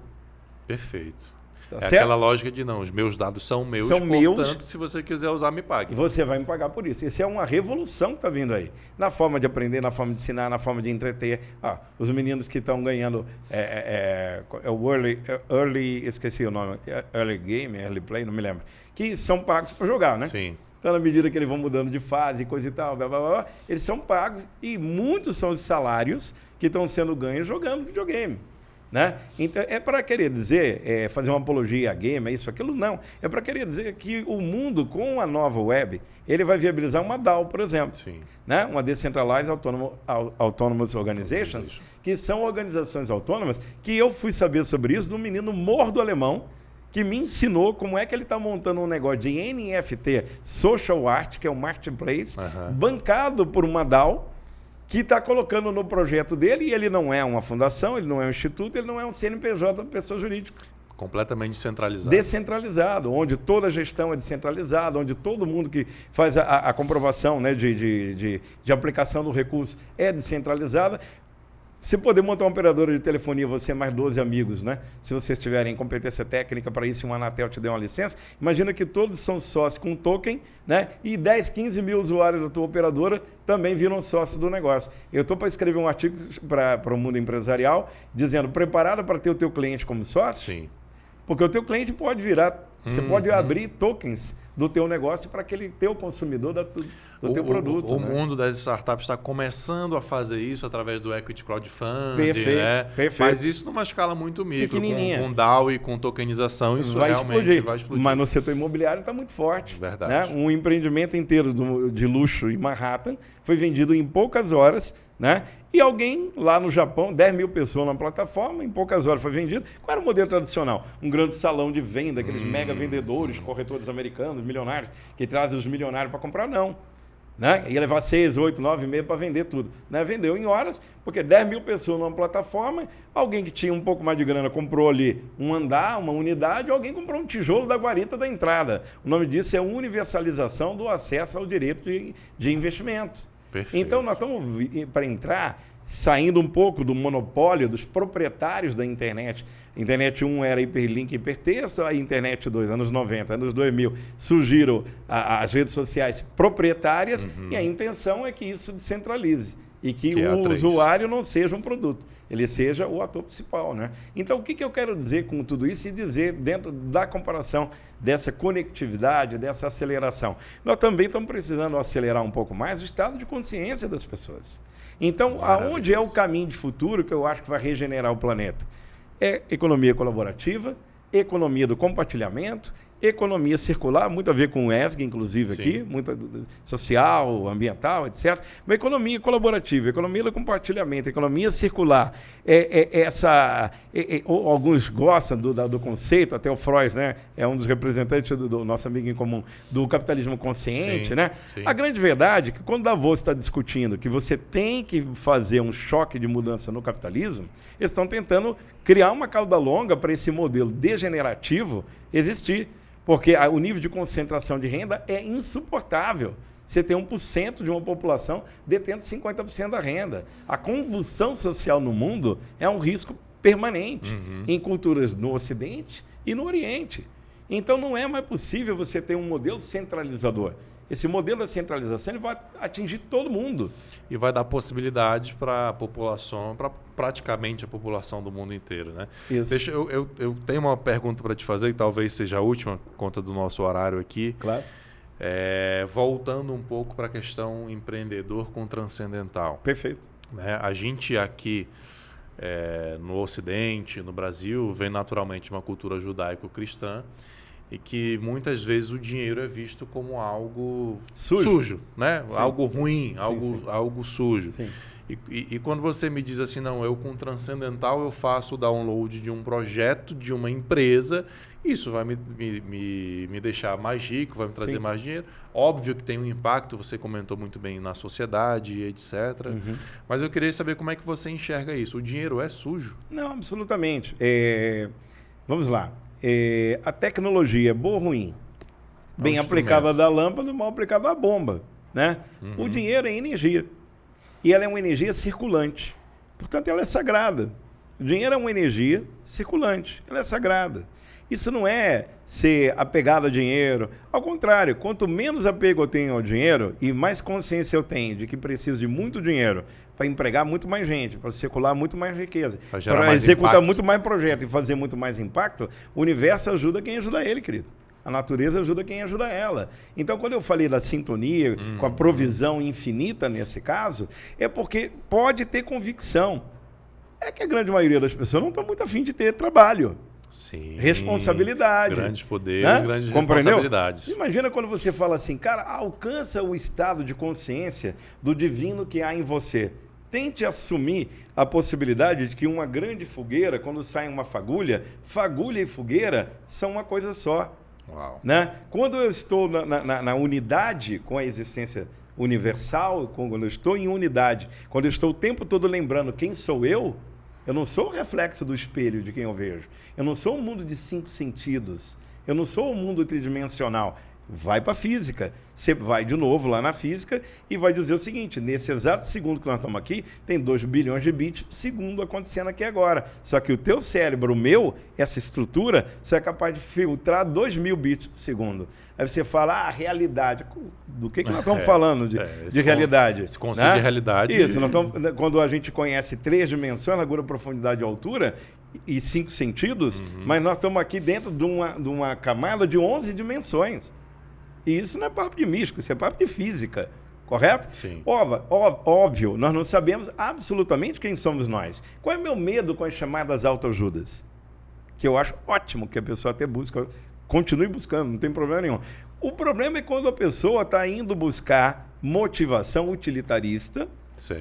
Perfeito. Tá certo? Aquela lógica de não, os meus dados são meus, portanto, se você quiser usar, me pague. Você vai me pagar por isso. Isso é uma revolução que está vindo aí. Na forma de aprender, na forma de ensinar, na forma de entreter. Os meninos que estão ganhando o early, esqueci o nome, early game, early play, não me lembro, que são pagos para jogar, né? Sim. Então, na medida que eles vão mudando de fase, coisa e tal, blá, blá, blá, eles são pagos e muitos são os salários que estão sendo ganhos jogando videogame. Né? Então, é para querer dizer, fazer uma apologia a game, isso, aquilo, não. É para querer dizer que o mundo, com a nova web, ele vai viabilizar uma DAO, por exemplo. Sim. Né? Uma Decentralized Autonomous Organizations, que são organizações autônomas, que eu fui saber sobre isso de um menino mordo alemão, que me ensinou como é que ele está montando um negócio de NFT Social Art, que é um marketplace, bancado por uma DAO, que está colocando no projeto dele, e ele não é uma fundação, ele não é um instituto, ele não é um CNPJ, pessoa jurídica. Completamente descentralizado. Descentralizado, onde toda a gestão é descentralizada, onde todo mundo que faz a comprovação, né, de aplicação do recurso é descentralizada. Se poder montar uma operadora de telefonia, você mais 12 amigos, né? Se vocês tiverem competência técnica para isso, e o Anatel te der uma licença, imagina que todos são sócios com token, né? E 10, 15 mil usuários da tua operadora também viram sócios do negócio. Eu estou para escrever um artigo para o mundo empresarial, dizendo, preparado para ter o teu cliente como sócio? Sim. Porque o teu cliente pode virar, você pode abrir tokens do teu negócio para aquele teu consumidor do teu produto. O mundo das startups está começando a fazer isso através do equity crowdfunding, perfeito, né? Perfeito. Mas isso numa escala muito micro, com DAO e com tokenização, isso vai realmente explodir. vai explodir. Mas no setor imobiliário está muito forte. Verdade. Né? Um empreendimento inteiro de luxo em Manhattan foi vendido em poucas horas, né? E alguém lá no Japão, 10 mil pessoas na plataforma, em poucas horas foi vendido. Qual era o modelo tradicional? Um grande salão de venda, aqueles mega vendedores, corretores americanos, milionários, que trazem os milionários para comprar, não. Né? Ia levar 6, 8, 9 meses para vender tudo. Né? Vendeu em horas, porque 10 mil pessoas numa plataforma, alguém que tinha um pouco mais de grana comprou ali um andar, uma unidade, alguém comprou um tijolo da guarita da entrada. O nome disso é universalização do acesso ao direito de investimento. Perfeito. Então, nós estamos para entrar, saindo um pouco do monopólio dos proprietários da internet. Internet 1 era hiperlink e hipertexto, a Internet 2, anos 90, anos 2000, surgiram as redes sociais proprietárias e a intenção é que isso descentralize e que o usuário não seja um produto, ele seja o ator principal. Né? Então, o que eu quero dizer com tudo isso e dizer dentro da comparação dessa conectividade, dessa aceleração? Nós também estamos precisando acelerar um pouco mais o estado de consciência das pessoas. Então, aonde é o caminho de futuro que eu acho que vai regenerar o planeta? É economia colaborativa, economia do compartilhamento, economia circular, muito a ver com o ESG, inclusive, Sim. aqui, muito social, ambiental, etc. Uma economia colaborativa, economia do compartilhamento, economia circular. Alguns gostam do conceito, até o Freud, né, é um dos representantes do nosso amigo em comum, do capitalismo consciente. Sim, né? sim. A grande verdade é que quando Davos está discutindo que você tem que fazer um choque de mudança no capitalismo, eles estão tentando criar uma cauda longa para esse modelo degenerativo existir. Porque o nível de concentração de renda é insuportável. Você tem 1% de uma população detendo 50% da renda. A convulsão social no mundo é um risco permanente em culturas no Ocidente e no Oriente. Então não é mais possível você ter um modelo centralizador. Esse modelo da centralização ele vai atingir todo mundo. E vai dar possibilidade para a população, para praticamente a população do mundo inteiro. Né? Isso. Eu tenho uma pergunta para te fazer, que talvez seja a última, por conta do nosso horário aqui. Claro. Voltando um pouco para a questão empreendedor com transcendental. Perfeito. Né? A gente aqui no Ocidente, no Brasil, vem naturalmente uma cultura judaico-cristã, e que muitas vezes o dinheiro é visto como algo sujo, né? Algo ruim, algo sujo. Sim. E quando você me diz assim, não, eu com transcendental eu faço o download de um projeto, de uma empresa, isso vai me deixar mais rico, vai me trazer mais dinheiro. Óbvio que tem um impacto, você comentou muito bem, na sociedade, etc. Mas eu queria saber como é que você enxerga isso. O dinheiro é sujo? Não, absolutamente. Vamos lá. A tecnologia é boa ou ruim? Bem aplicada da lâmpada, mal aplicada da bomba. Né? O dinheiro é energia. E ela é uma energia circulante. Portanto, ela é sagrada. O dinheiro é uma energia circulante. Ela é sagrada. Isso não é ser apegado a dinheiro. Ao contrário, quanto menos apego eu tenho ao dinheiro e mais consciência eu tenho de que preciso de muito dinheiro para empregar muito mais gente, para circular muito mais riqueza, para executar muito mais projeto e fazer muito mais impacto, o universo ajuda quem ajuda ele, querido. A natureza ajuda quem ajuda ela. Então, quando eu falei da sintonia, com a provisão infinita nesse caso, é porque pode ter convicção. É que a grande maioria das pessoas não estão muito afim de ter trabalho. Sim, responsabilidade. Grandes poderes, né? Grandes Compreendeu? responsabilidades. Imagina quando você fala assim, cara, alcança o estado de consciência do divino que há em você. Tente assumir a possibilidade de que uma grande fogueira, quando sai uma fagulha e fogueira são uma coisa só. Uau. Né? Quando eu estou na unidade com a existência universal, quando eu estou em unidade, quando eu estou o tempo todo lembrando quem sou eu não sou o reflexo do espelho de quem eu vejo. Eu não sou um mundo de 5 sentidos. Eu não sou um mundo tridimensional. Vai para a física. Você vai de novo lá na física e vai dizer o seguinte, nesse exato segundo que nós estamos aqui, tem 2 bilhões de bits segundo acontecendo aqui agora. Só que o teu cérebro, o meu, essa estrutura, só é capaz de filtrar 2.000 bits por segundo. Aí você fala, realidade. Do que nós estamos falando de realidade? Esse conceito de realidade. Isso, nós estamos, quando a gente conhece 3 dimensões, largura, profundidade e altura, e 5 sentidos, mas nós estamos aqui dentro de uma camada de 11 dimensões. E isso não é papo de místico, isso é papo de física, correto? Sim. Óbvio, nós não sabemos absolutamente quem somos nós. Qual é o meu medo com as chamadas autoajudas? Que eu acho ótimo que a pessoa até busca, continue buscando, não tem problema nenhum. O problema é quando a pessoa está indo buscar motivação utilitarista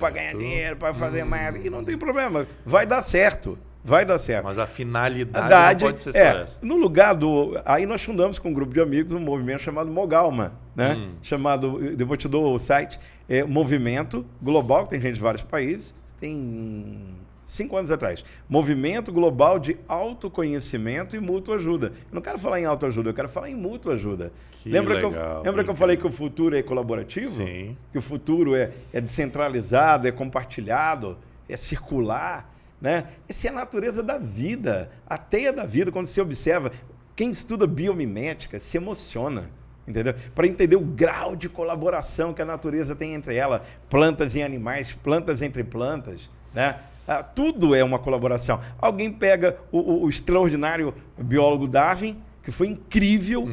para ganhar dinheiro, para fazer mais, e não tem problema, vai dar certo. Vai dar certo. Mas a finalidade não pode ser só essa. No lugar do... Aí nós fundamos com um grupo de amigos um movimento chamado Mogalma, né? Chamado, depois te dou o site, Movimento Global, que tem gente de vários países, tem 5 anos atrás. Movimento Global de Autoconhecimento e Mútua Ajuda. Eu não quero falar em autoajuda, eu quero falar em mútua ajuda. Lembra que eu falei que o futuro é colaborativo? Sim. Que o futuro é descentralizado, é compartilhado, é circular, né? Essa é a natureza da vida, a teia da vida. Quando você observa, quem estuda biomimética se emociona, entendeu? Para entender o grau de colaboração que a natureza tem entre ela, plantas e animais, plantas entre plantas, né? Tudo é uma colaboração. Alguém pega o extraordinário biólogo Darwin, que foi incrível,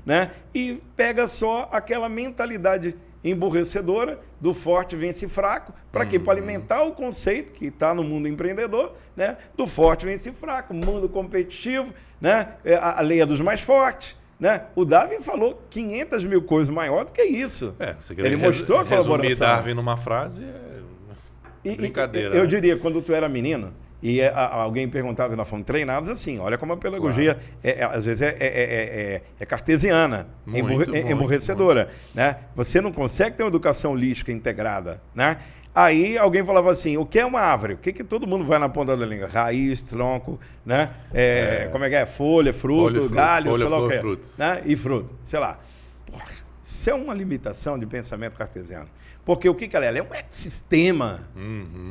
né? E pega só aquela mentalidade emburrecedora do forte vence fraco, para quê? Para alimentar o conceito que está no mundo empreendedor, né? Do forte vence fraco, mundo competitivo, né? A lei é dos mais fortes, né? O Darwin falou 500 mil coisas maior do que isso. Ele mostrou a colaboração. Resumir Darwin numa frase brincadeira. Eu diria, quando tu era menino, e alguém perguntava, e nós fomos treinados assim, olha como a pedagogia, às vezes, é cartesiana, emburrecedora. Né? Você não consegue ter uma educação holística integrada. Né? Aí alguém falava assim, o que é uma árvore? O que todo mundo vai na ponta da língua? Raiz, tronco, né? Como é que é? Folha, fruto, galho, sei lá o que. Né? E fruto, sei lá. Porra, isso é uma limitação de pensamento cartesiano. Porque o que ela é? Ela é um ecossistema.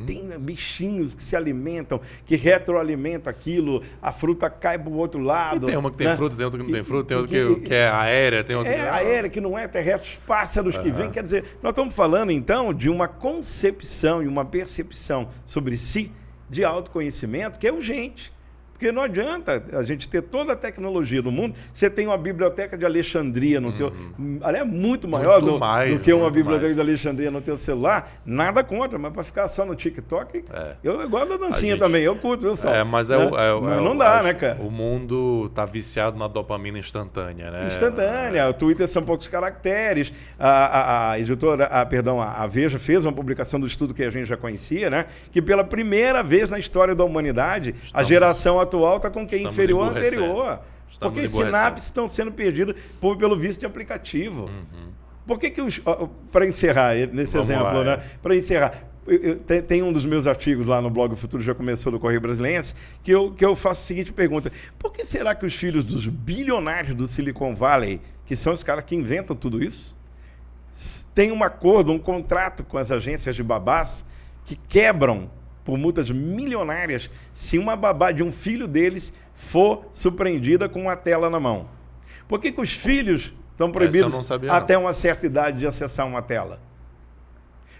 Tem bichinhos que se alimentam, que retroalimentam aquilo, a fruta cai para o outro lado. E tem uma que tem fruta, tem outra que não tem fruta, tem outra que é aérea, tem outra que... aérea, que não é terrestre, os pássaros que vêm. Quer dizer, nós estamos falando, então, de uma concepção e uma percepção sobre si, de autoconhecimento, que é urgente. Porque não adianta a gente ter toda a tecnologia do mundo. Você tem uma biblioteca de Alexandria no teu... Ela é muito maior do que uma biblioteca de Alexandria no teu celular. Nada contra, mas para ficar só no TikTok... Eu gosto da dancinha também, eu curto, viu, Sal? Mas não dá, né, cara? O mundo está viciado na dopamina instantânea, né? Instantânea. O Twitter são poucos caracteres. A editora, a Veja fez uma publicação do estudo que a gente já conhecia, né? Que pela primeira vez na história da humanidade, a geração atual está com quem inferior ao anterior. Porque as sinapses estão sendo perdidas pelo vício de aplicativo. Por que para encerrar nesse exemplo, né? Para encerrar, tem um dos meus artigos lá no blog O Futuro Já Começou do Correio Brasiliense, que eu faço a seguinte pergunta: por que será que os filhos dos bilionários do Silicon Valley, que são os caras que inventam tudo isso, têm um acordo, um contrato com as agências de babás que quebram por multas milionárias se uma babá de um filho deles for surpreendida com uma tela na mão? Por que os filhos estão proibidos até uma certa idade de acessar uma tela?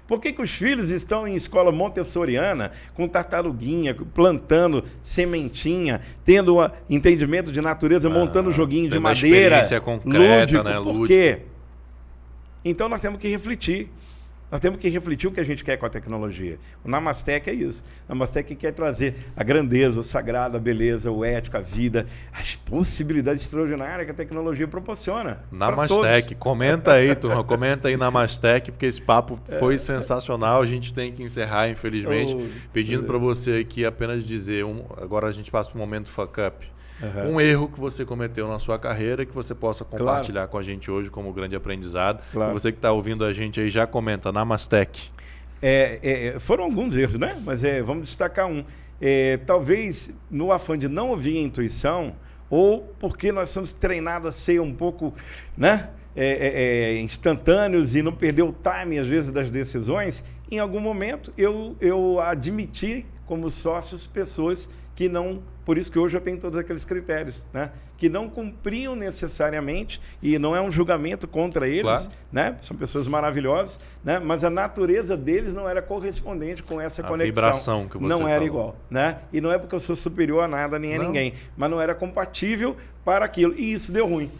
Por que os filhos estão em escola montessoriana, com tartaruguinha, plantando sementinha, tendo um entendimento de natureza, montando joguinho de madeira, concreta, lúdico? Por quê? Então nós temos que refletir. Nós temos que refletir o que a gente quer com a tecnologia. O Namastec é isso. O Namastec quer trazer a grandeza, o sagrado, a beleza, o ético, a vida, as possibilidades extraordinárias que a tecnologia proporciona. Namastec, comenta aí, turma. Comenta aí Namastec, porque esse papo foi sensacional. A gente tem que encerrar, infelizmente, pedindo para você aqui apenas dizer, agora a gente passa para o momento fuck up. um erro que você cometeu na sua carreira e que você possa compartilhar com a gente hoje como grande aprendizado. E você que está ouvindo a gente aí já comenta, Namastec. Foram alguns erros, né? Mas vamos destacar um. Talvez no afã de não ouvir a intuição, ou porque nós somos treinados a ser um pouco, né? Instantâneos e não perder o time, às vezes, das decisões, em algum momento eu admiti como sócios pessoas que não, por isso que hoje eu tenho todos aqueles critérios, né? Que não cumpriam necessariamente, e não é um julgamento contra eles, claro, né? São pessoas maravilhosas, né? Mas a natureza deles não era correspondente com essa conexão. A vibração que você não era falou. Igual, né? E não é porque eu sou superior a nada nem a ninguém, mas não era compatível para aquilo, e isso deu ruim.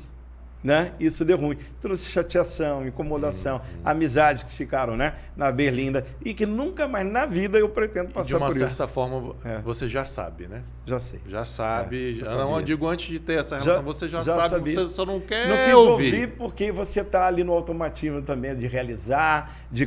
Né? Isso deu ruim. Trouxe chateação, incomodação, amizades que ficaram, né, na berlinda e que nunca mais na vida eu pretendo passar por isso. De uma certa forma, você já sabe, né? Já sei. Já sabe. Não digo antes de ter essa relação, você já sabe, sabia. Você só não quer não quis ouvir. Porque você está ali no automatismo também de realizar, de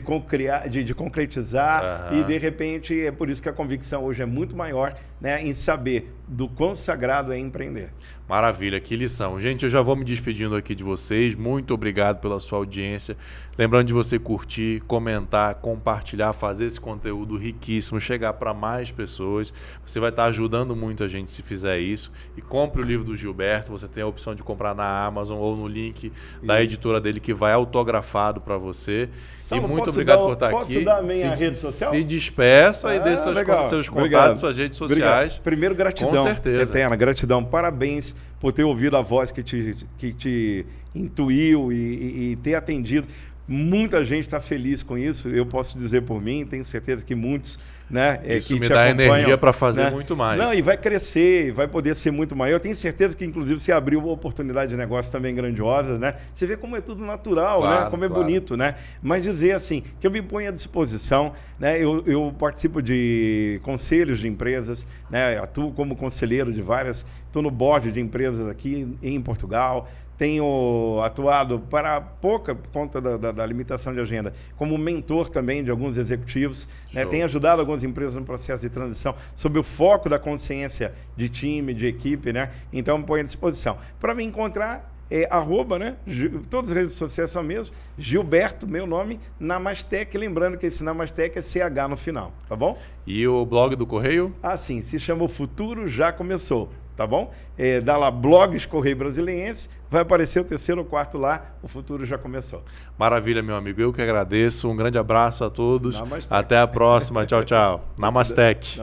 concretizar e de repente é por isso que a convicção hoje é muito maior, né, em saber do quão sagrado é empreender. Maravilha, que lição. Gente, eu já vou me despedindo aqui de vocês. Muito obrigado pela sua audiência. Lembrando de você curtir, comentar, compartilhar, fazer esse conteúdo riquíssimo, chegar para mais pessoas. Você vai estar ajudando muito a gente se fizer isso. E compre o livro do Gilberto. Você tem a opção de comprar na Amazon ou no link da editora dele que vai autografado para você. E muito obrigado por estar aqui. Posso dar a minha rede social? Se despeça e dê seus contatos, suas redes sociais. Obrigado. Primeiro, gratidão. Com certeza. Eterna, gratidão. Parabéns por ter ouvido a voz que te intuiu e ter atendido. Muita gente está feliz com isso, eu posso dizer por mim, tenho certeza que muitos, né, isso que me dá energia para fazer, né, muito mais. Não, e vai crescer, vai poder ser muito maior. Eu tenho certeza que, inclusive, você abriu uma oportunidade de negócio também grandiosa, né? Você vê como é tudo natural, claro, né? Como é bonito, né? Mas dizer assim, que eu me ponho à disposição, né? Eu participo de conselhos de empresas, né? Atuo como conselheiro de várias, estou no board de empresas aqui em Portugal. Tenho atuado para pouca por conta da limitação de agenda, como mentor também de alguns executivos, né? Tenho ajudado algumas empresas no processo de transição sob o foco da consciência de time, de equipe, né? Então me ponho à disposição. Para me encontrar, @, né? Todas as redes sociais são mesmo, Gilberto, meu nome, Namastec, lembrando que esse Namastec é CH no final, tá bom? E o blog do Correio? Sim, se chama O Futuro Já Começou. Tá bom? Dá lá blogs Correio Brasiliense, vai aparecer o 3º ou 4º lá, o futuro já começou. Maravilha, meu amigo. Eu que agradeço. Um grande abraço a todos. Namastec. Até a próxima. Tchau, tchau. Namastec.